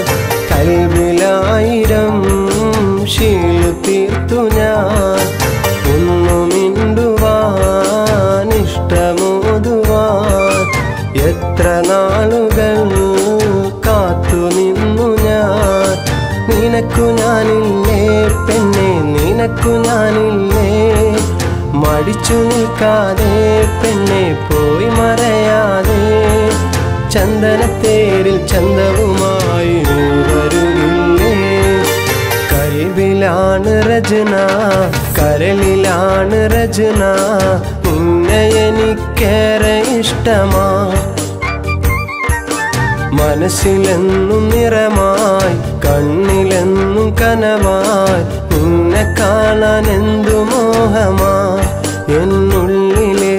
കൽബിലായിരം ശീലു തീർത്തു ഞാൻ ഒന്നു മിണ്ടുവാൻ ഇഷ്ടമോതുവാൻ എത്ര നാളുകൾ കാത്തു നിന്നു ഞാൻ നിനക്കു ഞാനില്ലേ പെണ്ണെ നിനക്കു ഞാനില്ലേ മടിച്ചു നിൽക്കാതെ പെണ്ണെ പോയി മറയാതെ ചന്ദനത്തേരിൽ ചന്തവുമായി നീ വരുകില്ലേ കൽബിലാണ് രചന കരളിലാണ് രചന നിന്നെ എനിക്കേറെ ഇഷ്ടമാ മനസ്സിലെന്നും നിറമായി കണ്ണിലെന്നും കനവായി നിന്നെ കാണാൻ എന്തു മോഹമാ എന്നുള്ളിലെ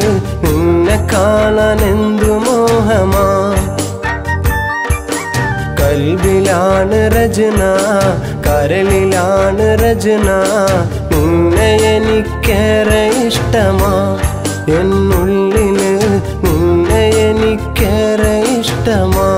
നിന്നെ കാണാൻ എന്തു മോഹമാ കൽബിലാണ് രചന കരളിലാണ് രചന നിന്നെ എനിക്കേറെ ഇഷ്ടമാ എന്നുള്ളില് നിന്നെ എനിക്കേറെ ഇഷ്ടമാ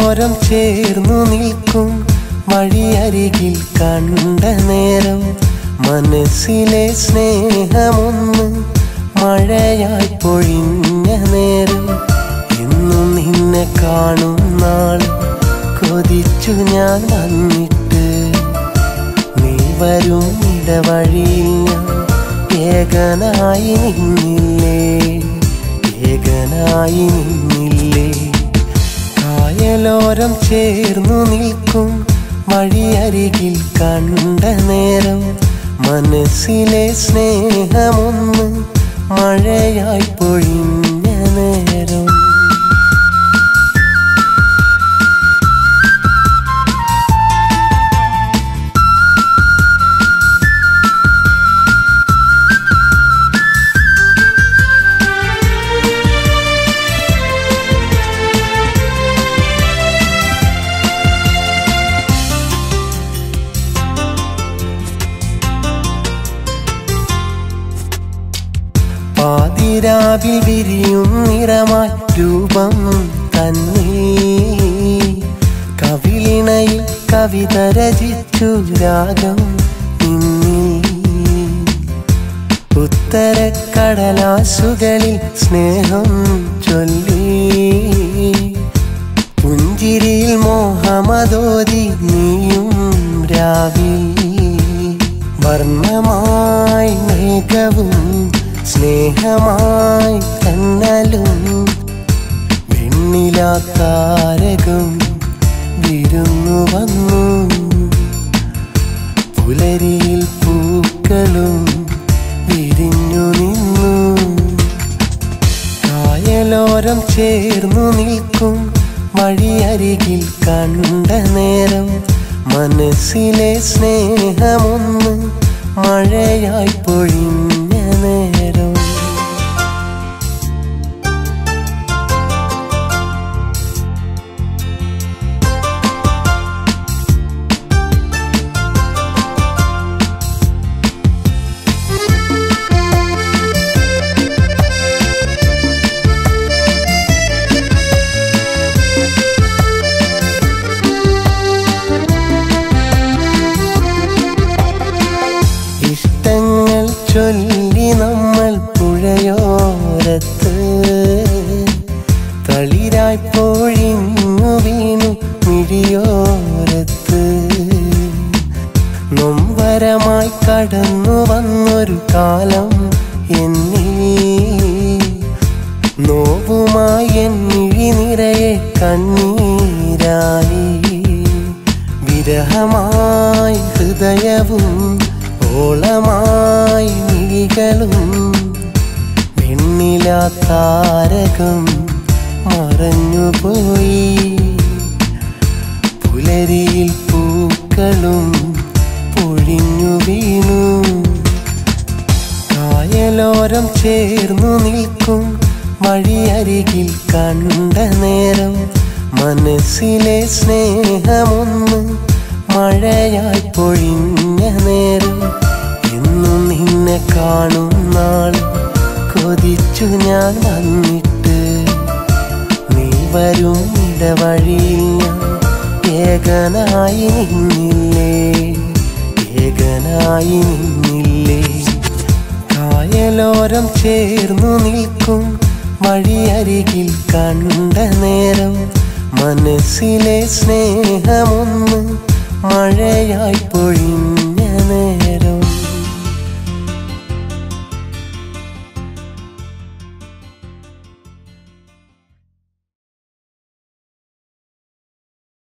ോരം ചേർന്നു നിൽക്കും വഴിയരികിൽ കണ്ട നേരം മനസ്സിലെ സ്നേഹമൊന്ന് മഴയായി പൊഴിഞ്ഞ നേരം എന്നും നിന്നെ കാണും നാൾ കൊതിച്ചു ഞാൻ വന്നിട്ട് നീ വരും ഇടവഴിയിൽ ഞാൻ ഏകനായി നിന്നില്ലേ ഏകനായി നിന്നില്ലേ കായലോരം ചേർന്നു നിൽക്കും വഴിയരികിൽ കണ്ട നേരം മനസ്സിലെ സ്നേഹമൊന്ന് മഴയായി പൊഴിഞ്ഞ നേരം പാതിരാവിൽ വിരിയും നിറമായി രൂപം തന്നെ കവിളിണയിൽ കവിത രചിച്ചു രാഗം ഉത്തരക്കടലാസുകളിൽ സ്നേഹം ചൊല്ലി പുഞ്ചിരിയിൽ മോഹമതോതി നീയും രാവിൽ വർണ്ണമായി മേഘവും സ്നേഹമായി കണ്ണലും വെണ്ണിലാത്താരകം വിരുന്നു വന്നു പുലരിയിൽ പൂക്കളും വിരിഞ്ഞു നിന്നു കായലോരം ചേർന്നു നിൽക്കും വഴിയരികിൽ കണ്ട നേരം മനസ്സിലെ സ്നേഹമൊന്ന് മഴയായി പൊഴിഞ്ഞ നേരം ചൊല്ലി നോവുമായി എന്നിഴി നിറയെ കണ്ണീരായി വിരഹമായി ഹൃദയവും ഓളമായി മിഴികളും വെണ്ണിലാ താരകം മറഞ്ഞുപോയി പുലരിയിൽ പൂക്കളും പൊഴിഞ്ഞു വീണു കായലോരം ചേർന്നു നിൽക്കും വഴിയരികിൽ കണ്ട നേരം മനസ്സിലെ സ്നേഹമൊന്ന് മഴയായി പൊഴിഞ്ഞ നേരം എന്നും നിന്നെ കാണും നാൾ കൊതിച്ചു ഞാൻ വന്നിട്ട് നീ വരും ഇടവഴിയിൽ ഞാൻ ഏകനായി നിന്നില്ലേ കായലോരം ചേർന്നു നിൽക്കും വഴിയരികിൽ കണ്ട നേരം മനസ്സിലെ സ്നേഹമൊന്ന് മഴയായി പൊഴിഞ്ഞ നേരം